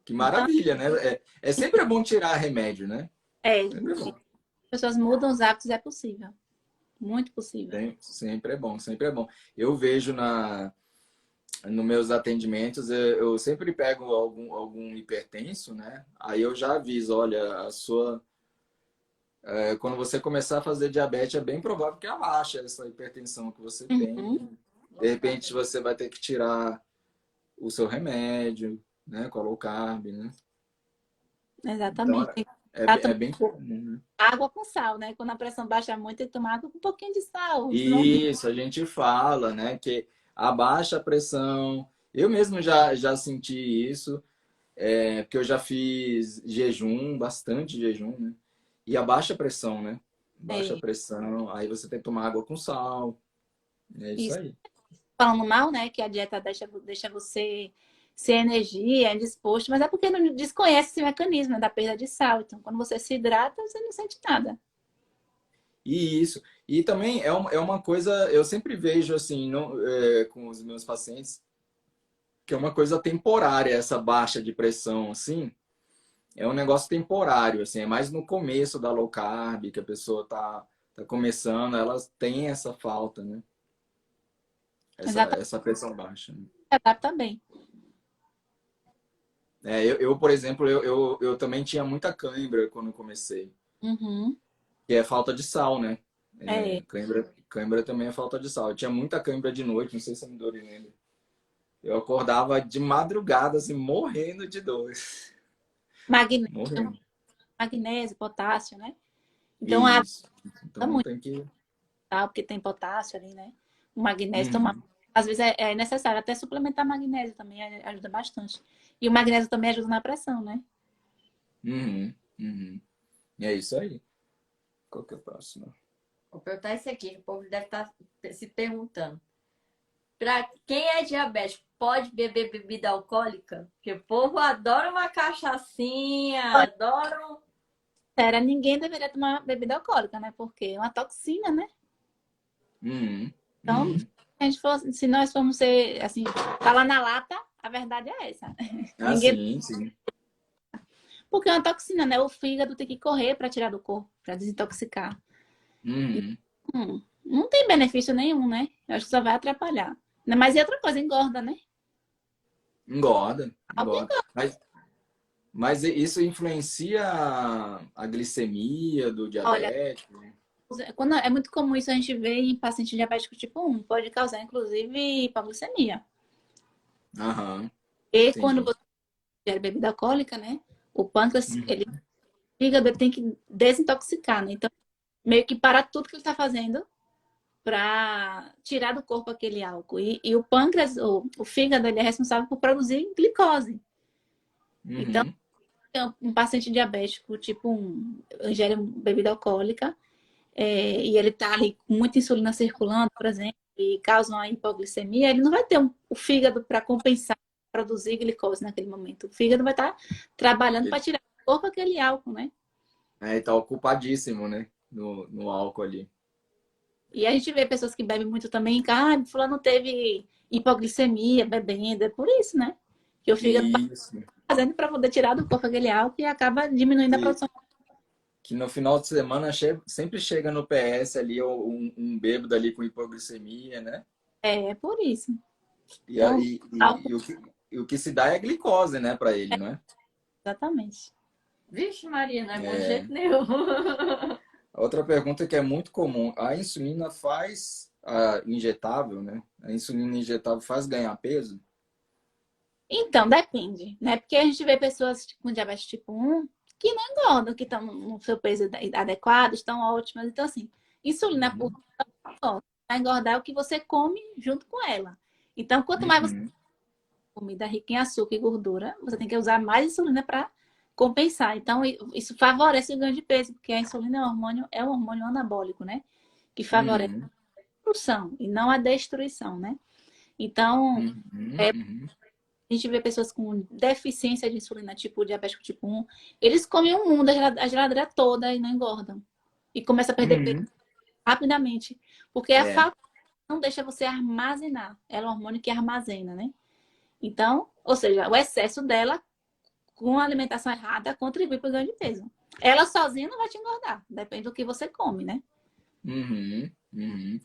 Que Então, maravilha, né? É sempre bom tirar remédio, né? é, Sempre é bom. as pessoas mudam os hábitos, é possível. Muito possível. Sempre é bom, sempre é bom. Eu vejo nos meus atendimentos, eu sempre pego algum hipertenso, né? Aí eu já aviso, olha, quando você começar a fazer diabetes, é bem provável que abaixe essa hipertensão que você Uhum, tem. De repente você vai ter que tirar o seu remédio, né? Com a low carb, né? Então exatamente. Tem que é, estar é tomando bem comum, né? água com sal, né? Quando a pressão baixa muito, tem que tomar água com um pouquinho de sal. Senão... Isso, a gente fala, né, que abaixa a pressão Eu mesmo já senti isso, porque eu já fiz jejum, bastante jejum, né? E a baixa pressão, né? Baixa É, pressão, aí você tem que tomar água com sal. É isso isso. aí. Falando mal, né? Que a dieta deixa você sem energia, indisposto, mas é porque não desconhece esse mecanismo, né, da perda de sal. Então, quando você se hidrata, você não sente nada. E isso. E também é uma coisa, eu sempre vejo assim, não, com os meus pacientes, que é uma coisa temporária, essa baixa de pressão, assim. É um negócio temporário, assim, é mais no começo da low carb, que a pessoa tá começando, elas têm essa falta, né? Exatamente, Essa pressão baixa, né? adapta bem. Por exemplo, eu também tinha muita cãibra quando eu comecei, Uhum. que é falta de sal, né? É. Cãibra também é falta de sal. Eu tinha muita cãibra de noite, não sei se a Midori lembra. Eu acordava de madrugada, assim, morrendo de dor. Magnésio, Morrendo. magnésio, potássio, né? Então, a água Isso. ajuda Então muito, tem que. tá? Porque tem potássio ali, né? O magnésio tomar. Uhum, Às vezes é necessário até suplementar magnésio também ajuda bastante. E o magnésio também ajuda na pressão, né? uhum, uhum. É isso aí. Qual que é o próximo? Vou perguntar isso aqui, que o povo deve estar se perguntando. Para quem é diabético, pode beber bebida alcoólica? Porque o povo adora uma cachaçinha, adora um... Sério, ninguém deveria tomar bebida alcoólica, né? Porque é uma toxina, né? Uhum, Então, uhum. se nós formos ser, assim, falar na lata, a verdade é essa. Ah, Ninguém. sim, sim. Porque é uma toxina, né? O fígado tem que correr para tirar do corpo, para desintoxicar. Uhum. Não tem benefício nenhum, né? Eu acho que só vai atrapalhar. Mas e outra coisa, engorda, né? Engorda, Álcool engorda. Mas isso influencia a glicemia do Olha, diabético? quando é muito comum isso a gente ver em paciente diabético tipo 1, pode causar inclusive hipoglicemia. Aham, E quando entendi. você ingere bebida alcoólica, né? O pâncreas, ele, Uhum. o fígado ele tem que desintoxicar, né? Então, meio que parar tudo que ele está fazendo para tirar do corpo aquele álcool. E o pâncreas, o fígado, ele é responsável por produzir glicose. Então, Uhum. um paciente diabético tipo 1 ingere bebida alcoólica, e ele está ali com muita insulina circulando, por exemplo, e causa uma hipoglicemia, ele não vai ter o fígado para compensar, produzir glicose naquele momento. O fígado vai estar trabalhando para Ele tirar do corpo aquele álcool, né? tá ocupadíssimo, né? No álcool ali. E a gente vê pessoas que bebem muito também, fulano teve hipoglicemia bebendo, é por isso, né? Que o fígado está Isso. fazendo para poder tirar do corpo aquele álcool e acaba diminuindo a Que, produção. que no final de semana sempre chega no PS ali um bêbado ali com hipoglicemia, né? É por isso. E, a- Então, e, e, álcool, e o que se dá é glicose, né, para ele, não é? exatamente. Vixe, Maria, não é bom de É. jeito nenhum. Outra pergunta que é muito comum: a insulina faz a injetável, né? A insulina injetável faz ganhar peso? Então, depende, né? Porque a gente vê pessoas com diabetes tipo 1 que não engordam, que estão no seu peso adequado, estão ótimas. Então, assim, insulina por Uhum. vai engordar o que você come junto com ela. Então, quanto mais você Uhum. comida rica em açúcar e gordura, você tem que usar mais insulina para compensar. Então, isso favorece o ganho de peso, porque a insulina é um hormônio anabólico, né? Que favorece Uhum. a produção e não a destruição, né? Então, Uhum. é, Uhum. a gente vê pessoas com deficiência de insulina, tipo diabético tipo 1, eles comem o mundo, a geladeira toda e não engordam. E começa a perder peso Uhum. rapidamente. Porque a É. falta não deixa você armazenar. Ela é um hormônio que armazena, né? Então, ou seja, o excesso dela com a alimentação errada contribui para o ganho de peso. Ela sozinha não vai te engordar, depende do que você come, né? Uhum. Uhum.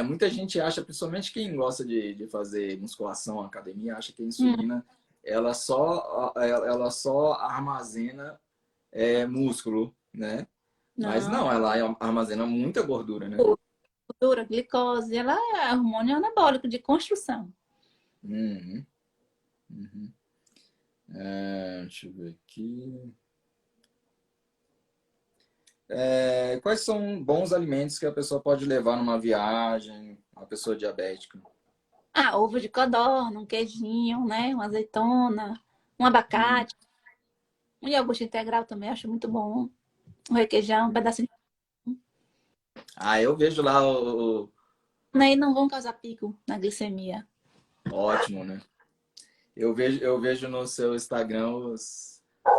Muita gente acha, principalmente quem gosta de fazer musculação, academia, acha que a Hum, insulina ela só armazena músculo, né? Mas não, não, ela armazena muita gordura, né? gordura, glicose, ela é hormônio anabólico de construção. Uhum. Uhum. Deixa eu ver aqui. Quais são bons alimentos que a pessoa pode levar numa viagem, uma pessoa diabética? Ah, ovo de codorna, um queijinho, né? Uma azeitona, um Hum. abacate, um iogurte integral também, acho muito bom. Um requeijão, um pedacinho. Ah, eu vejo lá Aí não vão causar pico na glicemia. ótimo, né? Eu vejo no seu Instagram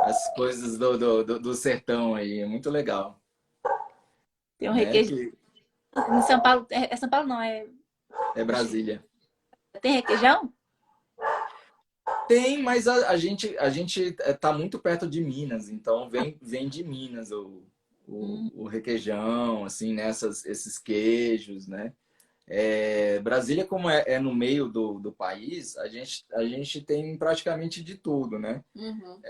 as coisas do sertão aí, é muito legal, Tem um né? requeijão. Que Em São Paulo, é São Paulo não, é Brasília. tem requeijão? Tem, mas a gente tá muito perto de Minas, então vem de Minas Hum, o requeijão, assim, nessas esses queijos, né? Brasília, como é no meio do país, a gente tem praticamente de tudo, né? Uhum.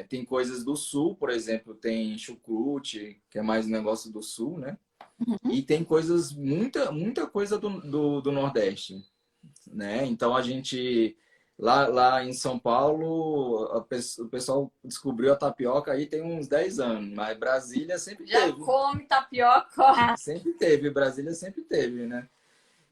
Tem coisas do sul, por exemplo, tem chucrute, que é mais um negócio do sul, né? uhum. E tem coisas, muita coisa do Nordeste, né? Então a gente lá em São Paulo, o pessoal descobriu a tapioca aí tem uns 10 anos, mas Brasília Já come tapioca. Ah, sempre teve, Brasília sempre teve, né?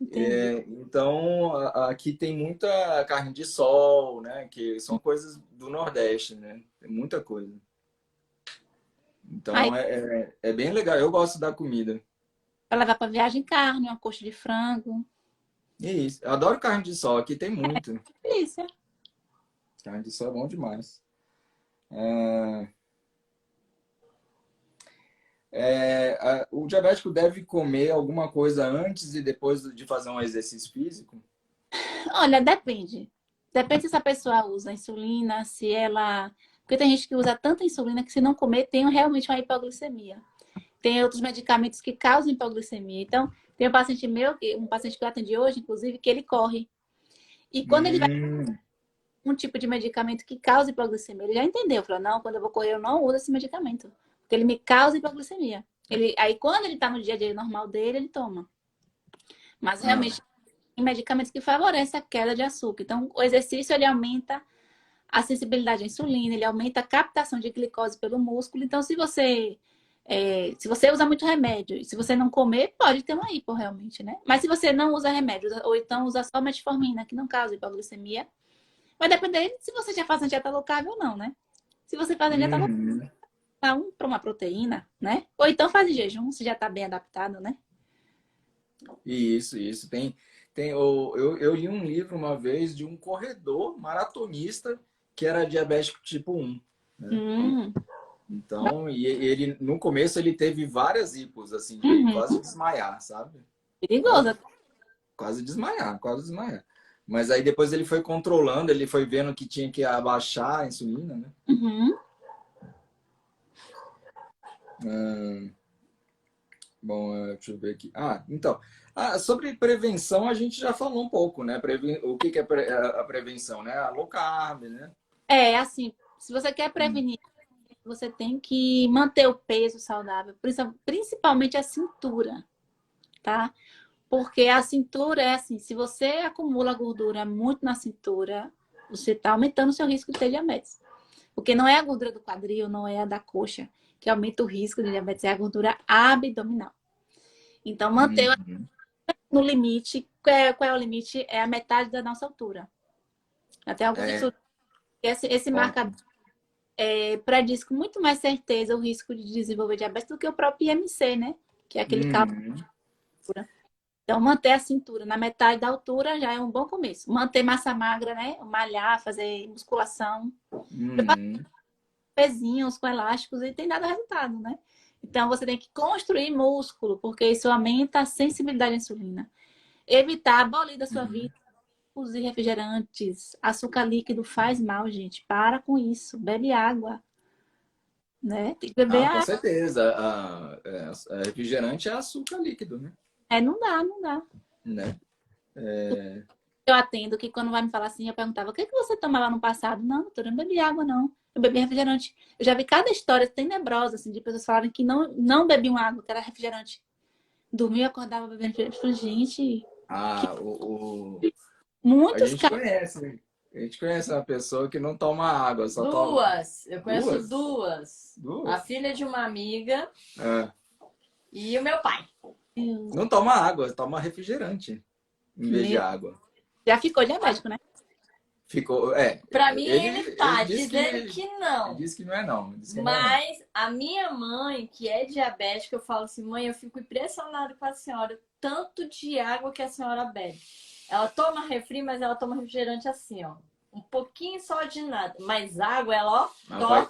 entendi. Então aqui tem muita carne de sol, né? Que são coisas do Nordeste, né? Tem muita coisa. Aí, Então é bem legal. Eu gosto da comida. para levar para viagem, carne, uma coxa de frango. E é isso. Eu adoro carne de sol. Aqui tem muito. Delícia. Carne de sol é bom demais. O diabético deve comer alguma coisa antes e depois de fazer um exercício físico? Olha, depende. Depende se essa pessoa usa insulina, se ela. Porque tem gente que usa tanta insulina que, se não comer, tem realmente uma hipoglicemia. Tem outros medicamentos que causam hipoglicemia. Então, tem um paciente meu, um paciente que eu atendi hoje, inclusive, que ele corre. E quando ele vai Hum, com um tipo de medicamento que causa hipoglicemia, ele já entendeu. Falou, não, quando eu vou correr, eu não uso esse medicamento. Porque ele me causa hipoglicemia. Aí, quando ele está no dia a dia normal dele, ele toma. Mas, realmente, ah, tem medicamentos que favorecem a queda de açúcar. Então, o exercício, ele aumenta a sensibilidade à insulina, ele aumenta a captação de glicose pelo músculo. Então, se você usa muito remédio e se você não comer, pode ter uma hipo realmente, né? Mas se você não usa remédio, ou então usa só metformina, que não causa hipoglicemia, vai depender se você já faz uma dieta low carb ou não, né? Se você faz uma dieta low uhum. carb, para uma proteína, né? Ou então faz em jejum, se já está bem adaptado, né? Isso. Eu li um livro uma vez de um corredor maratonista que era diabético tipo 1, né? Hum, Então, e ele no começo ele teve várias hipos, assim, de uhum. quase desmaiar, sabe? Perigosa. Quase, quase desmaiar. Mas aí depois ele foi controlando, ele foi vendo que tinha que abaixar a insulina, né? Uhum. Bom, deixa eu ver aqui. Então, sobre prevenção a gente já falou um pouco, né? O que que é a prevenção, né? A low carb, né? É, assim, se você quer Hum. prevenir, você tem que manter o peso saudável, principalmente a cintura, tá? Porque a cintura é assim, se você acumula gordura muito na cintura, você está aumentando o seu risco de ter diabetes. Porque não é a gordura do quadril, não é a da coxa que aumenta o risco de diabetes, é a gordura abdominal. Então, manter Uhum. no limite, qual é o limite? É a metade da nossa altura. Até alguns É, estudos, esse ó. marcador prediz com muito mais certeza o risco de desenvolver diabetes do que o próprio IMC, né? Que é aquele cálculo. Uhum. Então, manter a cintura na metade da altura já é um bom começo. Manter massa magra, né? Malhar, fazer musculação, Uhum. pezinhos com elásticos e tem dado resultado, né? Então, você tem que construir músculo, porque isso aumenta a sensibilidade à insulina. Evitar abolir da sua vida Uhum. os refrigerantes. Açúcar líquido faz mal, gente. Para com isso. Bebe água, né? Tem que beber Com água. certeza. Refrigerante é açúcar líquido, né? Não dá, não dá. Né? Eu atendo que quando vai me falar assim, eu perguntava, o que que você tomava no passado? Não, doutora, eu não bebi água, não. Eu bebi refrigerante. Eu já vi cada história tenebrosa, assim, de pessoas falarem que não bebiam água, que era refrigerante. Dormia e acordava bebendo refrigerante. Eu falei, gente, que Ah, a muitos gente casos. conhece, né? A gente conhece uma pessoa que não toma água, só toma Duas. Eu conheço duas? duas. A Duas? filha de uma amiga É. e o meu pai. Não toma água, toma refrigerante em vez de Meu, água. Já ficou diabético, né? Ficou, Pra mim, ele tá disse dizendo que ele não. disse que não é não, ele disse que não é não. Mas a minha mãe, que é diabética, eu falo assim, mãe, eu fico impressionada com a senhora, tanto de água que a senhora bebe. Ela toma refri, mas ela toma refrigerante assim, ó. Um pouquinho só de nada. Mas água, ela, ó, Mas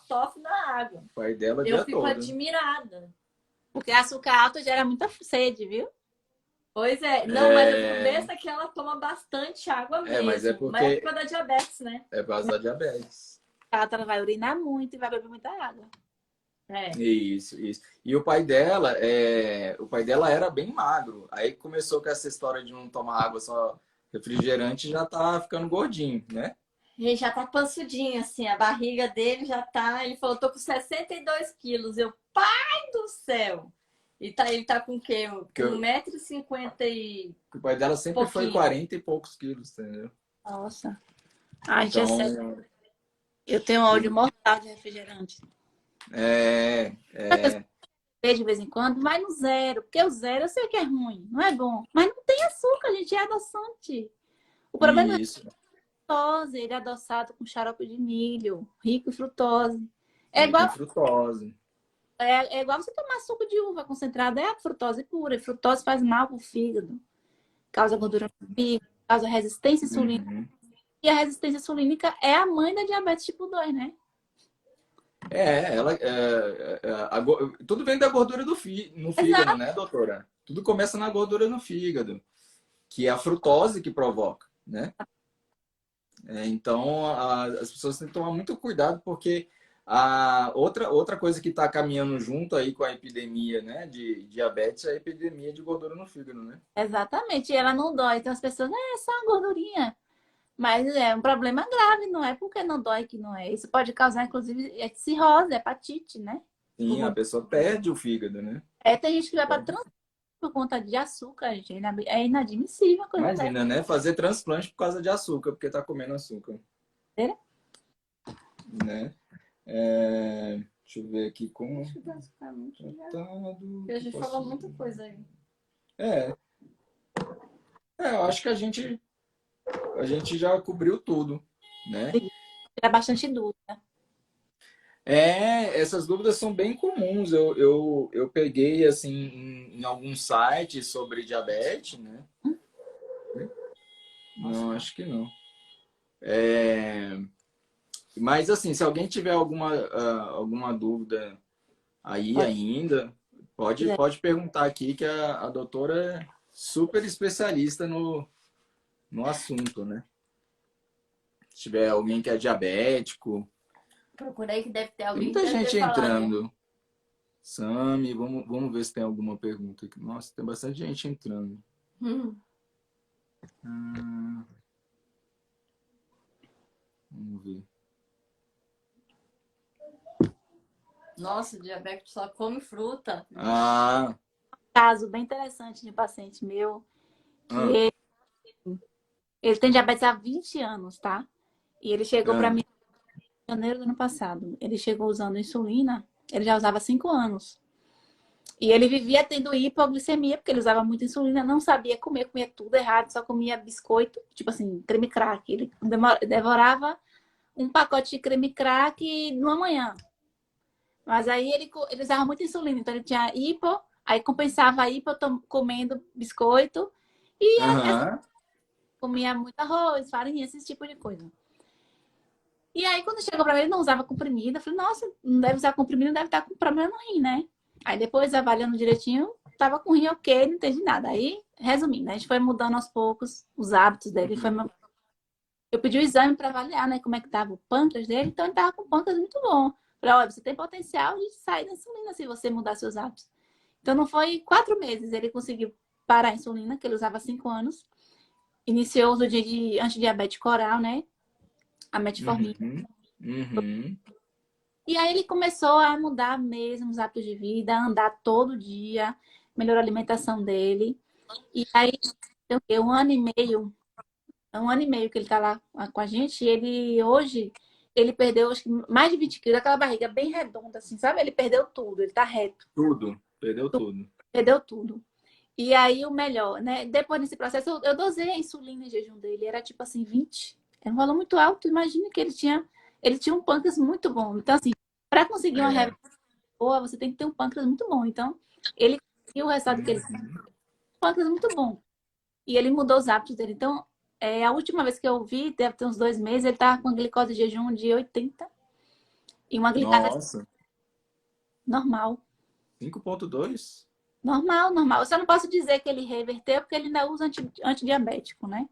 tof na água. o pai dela o Eu dia fico todo. admirada. Porque açúcar alto gera muita sede, viu? Pois é. Não, mas eu fico É, besta que ela toma bastante água mas é mesmo. Mas é por porque causa da diabetes, né? é por causa da diabetes. Ela vai urinar muito e vai beber muita água. É. Isso. E o pai dela era bem magro. Aí começou com essa história de não tomar água, só refrigerante, já tá ficando gordinho, né? Ele já tá pansudinho, assim, a barriga dele já tá. Ele falou, tô com 62 quilos. Eu, pai do céu! Ele tá com o quê? Porque Com 1,50 m e o pai dela sempre foi pouquinho. 40 e poucos quilos, entendeu? Nossa. Ai, gente, é sério. Então, Eu tenho ódio mortal de refrigerante. é, Beijo de vez em quando, vai no zero. Porque o zero eu sei que é ruim, não é bom. Mas não tem açúcar, gente, é adoçante. O problema é isso. a frutose, ele é adoçado com xarope de milho, rico em frutose. É E com igual, frutose. é igual você tomar suco de uva concentrado, é a frutose pura. E frutose faz mal pro fígado, causa gordura no fígado, causa resistência insulínica. Uhum. E a resistência insulínica é a mãe da diabetes tipo 2, né? Tudo vem da gordura no fígado, Exato. né, doutora? Tudo começa na gordura no fígado, que é a frutose que provoca, né? Então, as pessoas têm que tomar muito cuidado, porque a outra coisa que está caminhando junto aí com a epidemia, né, de diabetes é a epidemia de gordura no fígado, né? Exatamente. E ela não dói. Então as pessoas, é só uma gordurinha. Mas é um problema grave, não é porque não dói que não é. Isso pode causar, inclusive, cirrose, hepatite, né? Sim, a pessoa perde o fígado, né? Tem gente que vai para transplante por conta de açúcar, gente. É inadmissível uma coisa dessa. Imagina, né? Fazer transplante por causa de açúcar, porque tá comendo açúcar, né? Deixa eu ver aqui como Acho que basicamente já. tratado. Porque a gente falou muita coisa aí. É, eu acho que a gente já cobriu tudo, né? É bastante dúvida. Essas dúvidas são bem comuns. Eu peguei assim em alguns sites sobre diabetes, né? Não, acho que não. Mas assim, se alguém tiver alguma dúvida aí Pode, ainda, pode perguntar aqui que a doutora é super especialista no assunto, né? Se tiver alguém que é diabético, Procurei que deve ter tem alguém que muita deve ter gente falado, né? entrando. Sami, vamos ver se tem alguma pergunta aqui. Nossa, tem bastante gente entrando. Hum, vamos ver. Nossa, diabético só come fruta. Ah, caso bem interessante de um paciente meu, que ah, ele tem diabetes há 20 anos, tá? E ele chegou para ah. mim em janeiro do ano passado. Ele chegou usando insulina, ele já usava há 5 anos. E ele vivia tendo hipoglicemia, porque ele usava muita insulina, não sabia comer, comia tudo errado, só comia biscoito, tipo assim, creme crack. Ele devorava um pacote de creme crack numa manhã. Mas aí ele usava muita insulina, então ele tinha hipo, aí compensava a hipo comendo biscoito e Aham. comia muito arroz, farinha, esse tipo de coisa. E aí, quando chegou pra mim, ele não usava comprimido. Eu falei, nossa, não deve usar comprimido, não deve estar com problema no rim, né? Aí depois, avaliando direitinho, tava com o rim ok, não entendi nada. Aí, resumindo, a gente foi mudando aos poucos os hábitos dele. Eu pedi o exame para avaliar, né, como é que tava o pâncreas dele. Então, ele tava com o pâncreas muito bom. Falei, olha, você tem potencial de sair da insulina se você mudar seus hábitos. Então, não foi 4 meses. Ele conseguiu parar a insulina, que ele usava há 5 anos. Iniciou o uso de antidiabético oral, né? A metformina. Uhum. E aí ele começou a mudar mesmo os hábitos de vida, a andar todo dia, melhorou a alimentação dele. E aí, tem o quê? Um ano e meio que ele tá lá com a gente, e ele hoje, ele perdeu acho que mais de 20 quilos, aquela barriga bem redonda, assim, sabe? Ele perdeu tudo, ele tá reto, Tudo. Perdeu tudo. perdeu tudo. E aí o melhor, né? Depois desse processo, eu dosei a insulina em jejum dele. Era tipo assim, 20. Era um valor muito alto. Imagina que ele tinha um pâncreas muito bom. Então, assim, para conseguir uma É. reversa boa, você tem que ter um pâncreas muito bom. Então, ele conseguiu o resultado que ele tinha, Uhum. um pâncreas muito bom. E ele mudou os hábitos dele. Então, a última vez que eu vi, deve ter uns 2 meses, ele tava com a glicose de jejum de 80 e uma glicada Nossa, normal. 5,2. Normal, normal. Eu só não posso dizer que ele reverteu, porque ele ainda usa antidiabético, né?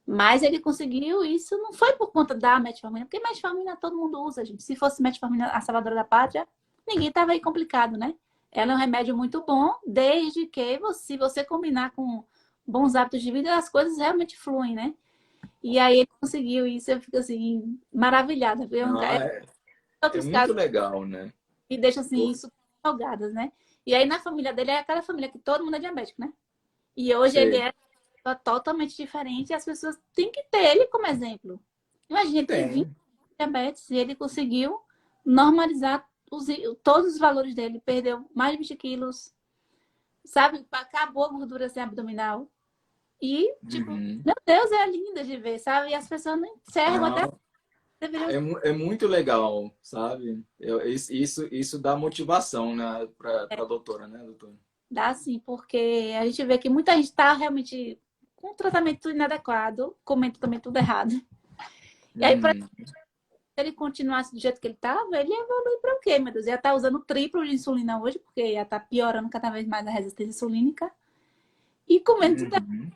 Mas ele conseguiu isso, não foi por conta da metformina, porque metformina todo mundo usa, gente. Se fosse metformina a salvadora da pátria, ninguém tava aí complicado, né? Ela é um remédio muito bom, desde que se você combinar com bons hábitos de vida, as coisas realmente fluem, né? E aí ele conseguiu isso, eu fico assim, maravilhada. Não, é Outros muito casos legal, né? me deixam assim, Por- super empolgadas, né? E aí na família dele é aquela família que todo mundo é diabético, né? E hoje ele Sei. é totalmente diferente e as pessoas têm que ter ele como exemplo. Imagina, ele tem 20 Tem. diabetes e ele conseguiu normalizar todos os valores dele. Perdeu mais de 20 quilos, sabe? Acabou a gordura assim, abdominal. E, tipo, Uhum. meu Deus, é linda de ver, sabe? E as pessoas não enxergam até Não, deveriam é muito legal, sabe? Isso dá motivação, né, para a doutora, né, doutora? dar assim, porque a gente vê que muita gente está realmente com tratamento inadequado, comendo também tudo errado. E aí, para Uhum. ele continuasse do jeito que ele estava, ele ia evoluir para o quê, meu Deus? Ia estar usando o triplo de insulina hoje, porque ia estar piorando cada vez mais a resistência insulínica e comendo tudo. Uhum.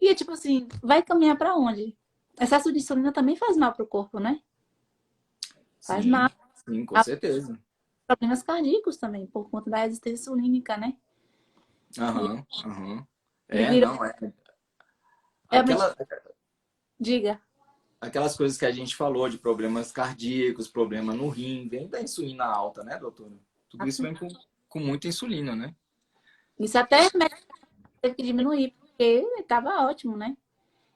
E tipo assim, vai caminhar para onde? Excesso de insulina também faz mal para o corpo, né? Faz mal. Sim, sim, com Há certeza. problemas cardíacos também, por conta da resistência insulínica, né? E Aham, aham. ele É, vira. não, é. Realmente, Aquela, diga. aquelas coisas que a gente falou de problemas cardíacos, problema no rim, vem da insulina alta, né, doutora? Tudo isso vem com muita insulina, né? Isso até teve que diminuir, porque estava ótimo, né?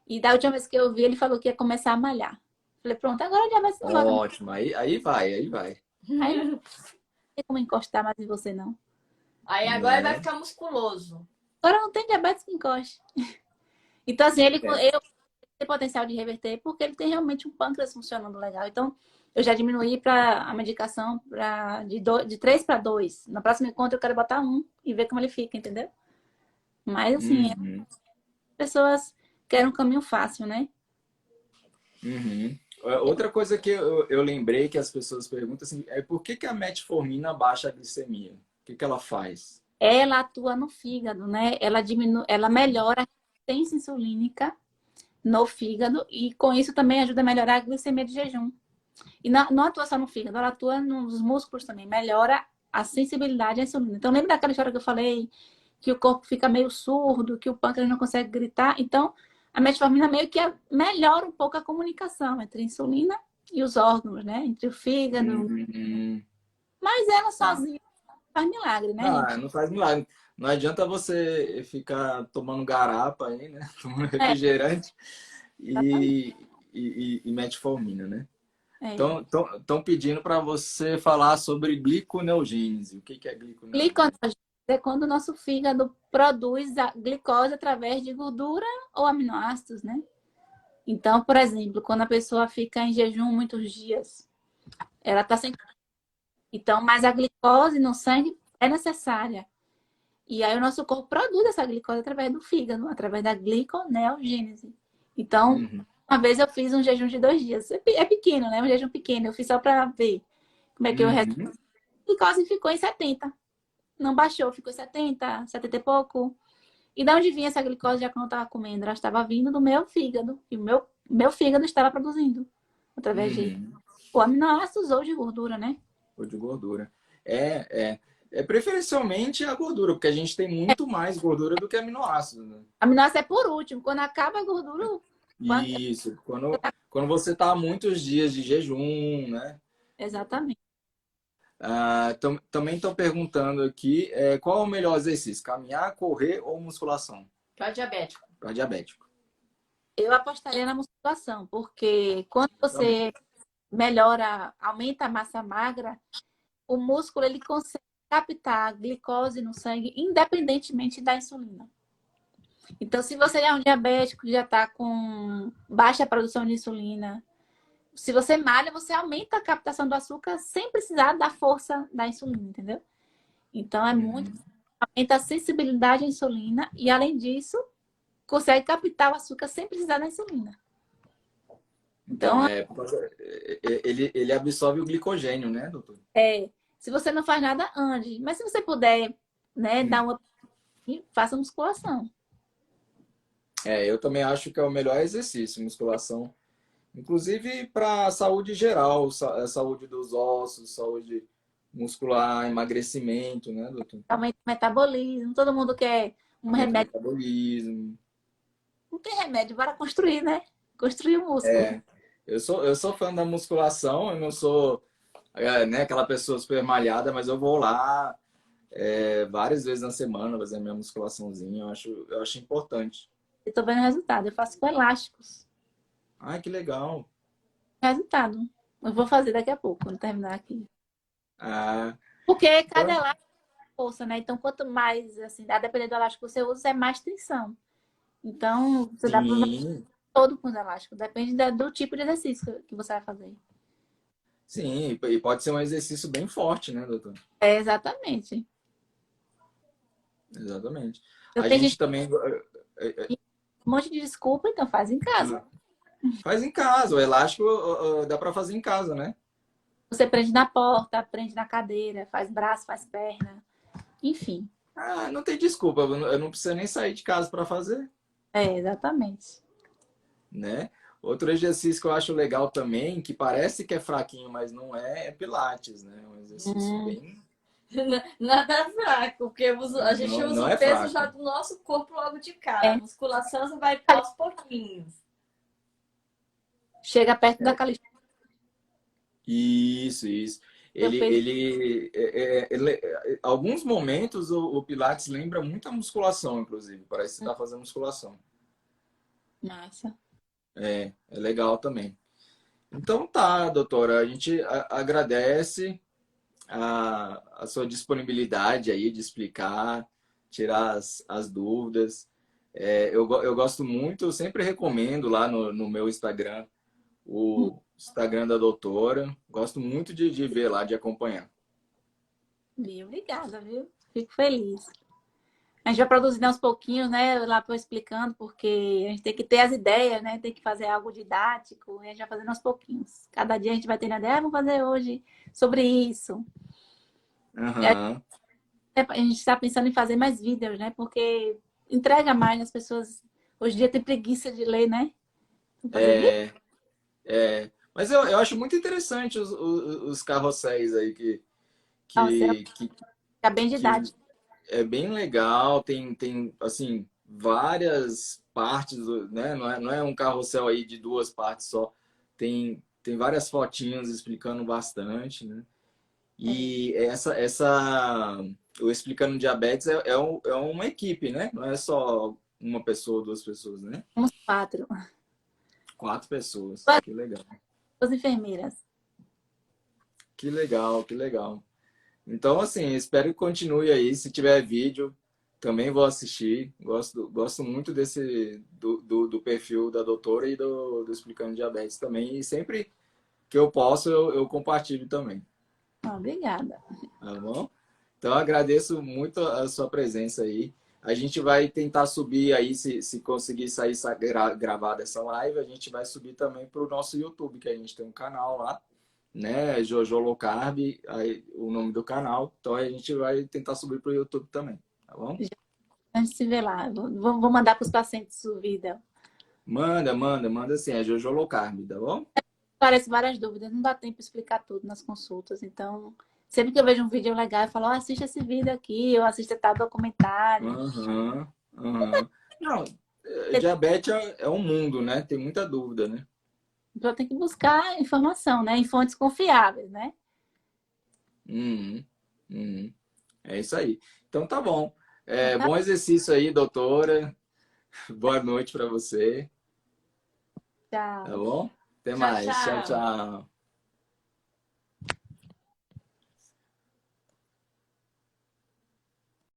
E da última vez que eu vi, ele falou que ia começar a malhar. Falei, pronto, agora já vai se não volta mais. Ótimo, aí vai, aí vai. Aí não tem como encostar mais em você, não. Aí agora vai Né? ficar musculoso. Agora não tem diabetes que encoste. Então, assim, É. eu tenho potencial de reverter porque ele tem realmente um pâncreas funcionando legal. Então, eu já diminuí para a medicação de 3 para 2. Na próxima encontro, eu quero botar um e ver como ele fica, entendeu? Mas, assim, as Uhum, pessoas querem um caminho fácil, né? uhum. Outra coisa que eu lembrei que as pessoas perguntam assim, é por que a metformina baixa a glicemia? O que ela faz? Ela atua no fígado, né? Ela melhora a resistência insulínica no fígado e com isso também ajuda a melhorar a glicemia de jejum. E não atua só no fígado, ela atua nos músculos também, melhora a sensibilidade à insulina. Então, lembra daquela história que eu falei que o corpo fica meio surdo, que o pâncreas não consegue gritar? Então, a metformina meio que melhora um pouco a comunicação entre a insulina e os órgãos, né? Entre o fígado. Uhum. Mas ela Ah, sozinha não faz milagre, né, ah, gente? não faz milagre. Não adianta você ficar tomando garapa aí, né? Tomando É, refrigerante exatamente. e metformina, né? É. Estão pedindo para você falar sobre gliconeogênese. O que é gliconeogênese? Gliconeogênese é quando o nosso fígado produz a glicose através de gordura ou aminoácidos, né? Então, por exemplo, quando a pessoa fica em jejum muitos dias, ela está sem. Então, mas a glicose no sangue é necessária. E aí o nosso corpo produz essa glicose através do fígado, através da gliconeogênese. Então, Uhum. uma vez eu fiz um jejum de 2 dias. É pequeno, né? Um jejum pequeno. Eu fiz só para ver como é que eu. A Uhum. glicose ficou em 70. Não baixou, ficou 70, 70 e pouco. E de onde vinha essa glicose já que eu não estava comendo? Ela estava vindo do meu fígado. E o meu fígado estava produzindo. Através de Uhum. ou aminoácidos ou de gordura, né? Ou de gordura. É preferencialmente a gordura, porque a gente tem muito mais gordura do que aminoácidos, né? Aminoácido é por último. Quando acaba a gordura, o pâncreas. Isso, quando você está há muitos dias de jejum, né? Exatamente. Também estão perguntando aqui qual é o melhor exercício, caminhar, correr ou musculação Para diabético. para diabético. Eu apostaria na musculação, porque quando Também. você melhora, aumenta a massa magra, o músculo ele consegue captar a glicose no sangue independentemente da insulina. Então, se você é um diabético que já está com baixa produção de insulina, se você malha, você aumenta a captação do açúcar sem precisar da força da insulina, entendeu? Então, é muito. Uhum. Aumenta a sensibilidade à insulina e, além disso, consegue captar o açúcar sem precisar da insulina. Então, Então, ele absorve o glicogênio, né, doutor? se você não faz nada, ande. Mas se você puder, né, dar uma. Faça musculação. Eu também acho que é o melhor exercício, musculação. Inclusive para a saúde geral, saúde dos ossos, saúde muscular, emagrecimento, né, doutor? Aumenta o metabolismo. Todo mundo quer um Aumenta o remédio. metabolismo. Não tem remédio para construir, né? Construir o músculo. É, eu sou fã da musculação, eu não sou, né, aquela pessoa super malhada, mas eu vou lá várias vezes na semana fazer a minha musculaçãozinha, eu acho importante. Eu tô vendo resultado. Eu faço com elásticos. Ai, que legal. Resultado. Eu vou fazer daqui a pouco, quando terminar aqui. Ah, Porque cada então, elástico é força, né? Então, quanto mais, assim, a depender do elástico que você usa, é mais tensão. Então, você dá para usar sim, todo com os elásticos. Depende do tipo de exercício que você vai fazer. sim, e pode ser um exercício bem forte, né, doutor? É, exatamente. Exatamente. Eu A tenho gente gente também que um monte de desculpa, então faz em casa. faz em casa, o elástico dá para fazer em casa, né? Você prende na porta, prende na cadeira, faz braço, faz perna. Enfim. Ah, não tem desculpa, eu não preciso nem sair de casa para fazer, É, exatamente. né? Outro exercício que eu acho legal também, que parece que é fraquinho, mas não é Pilates, né? É um exercício Hum, bem. Nada fraco, porque a gente Não, usa não o é peso já fraco. do nosso corpo logo de cara. A é. musculação você vai aos pouquinhos. Chega perto da calistenia. Isso, isso. Eu Ele, peso ele, alguns momentos o Pilates lembra muito a musculação, inclusive. Parece que você está fazendo musculação. massa. É legal também. Então tá, doutora, a gente agradece a sua disponibilidade aí de explicar, tirar as dúvidas. Eu gosto muito, eu sempre recomendo lá no meu Instagram, o Instagram da doutora. Gosto muito de ver lá, de acompanhar. Viu? Obrigada, viu? Fico feliz. A gente vai produzindo aos pouquinhos, né? Lá estou explicando, porque a gente tem que ter as ideias, né? Tem que fazer algo didático, e a gente vai fazendo aos pouquinhos. Cada dia a gente vai tendo a ideia, vamos fazer hoje sobre isso. Aham. A gente está pensando em fazer mais vídeos, né? Porque entrega mais, as pessoas hoje em dia têm preguiça de ler, né? Vamos fazer vídeo? É, mas eu acho muito interessante os carrosséis aí Nossa, que, que, fica bem que didático. é bem legal, tem assim, várias partes, né? Não é um carrossel aí de duas partes só. Tem várias fotinhas explicando bastante, né? É, E o Explicando Diabetes é uma equipe, né? Não é só uma pessoa, duas pessoas, né? somos quatro. 4 pessoas. Duas Que legal. duas enfermeiras. Que legal, que legal. Então, assim, espero que continue aí. Se tiver vídeo, também vou assistir. Gosto muito do perfil da doutora e do Explicando Diabetes também. E sempre que eu posso, eu compartilho também. Obrigada. Tá bom? Então, agradeço muito a sua presença aí. A gente vai tentar subir aí, se conseguir sair gravada essa live, a gente vai subir também para o nosso YouTube, que a gente tem um canal lá, né? Jojo Low Carb, aí, o nome do canal. Então a gente vai tentar subir para o YouTube também, tá bom? A gente se vê lá. Vou mandar para os pacientes o vídeo. Manda sim, é Jojo Low Carb, tá bom? Aparecem várias dúvidas, não dá tempo de explicar tudo nas consultas. Então, sempre que eu vejo um vídeo legal, eu falo, oh, assista esse vídeo aqui, ou assista tal documentário. Aham, aham. Não, diabetes é um mundo, né? Tem muita dúvida, né? Então, tem que buscar informação, né? Em fontes confiáveis, né? Uhum, uhum. É isso aí. Então tá bom. Então, tá. Bom exercício aí, doutora. Boa noite para você. Tá Tchau. bom? Até Tchau, mais. Tchau, tchau. tchau.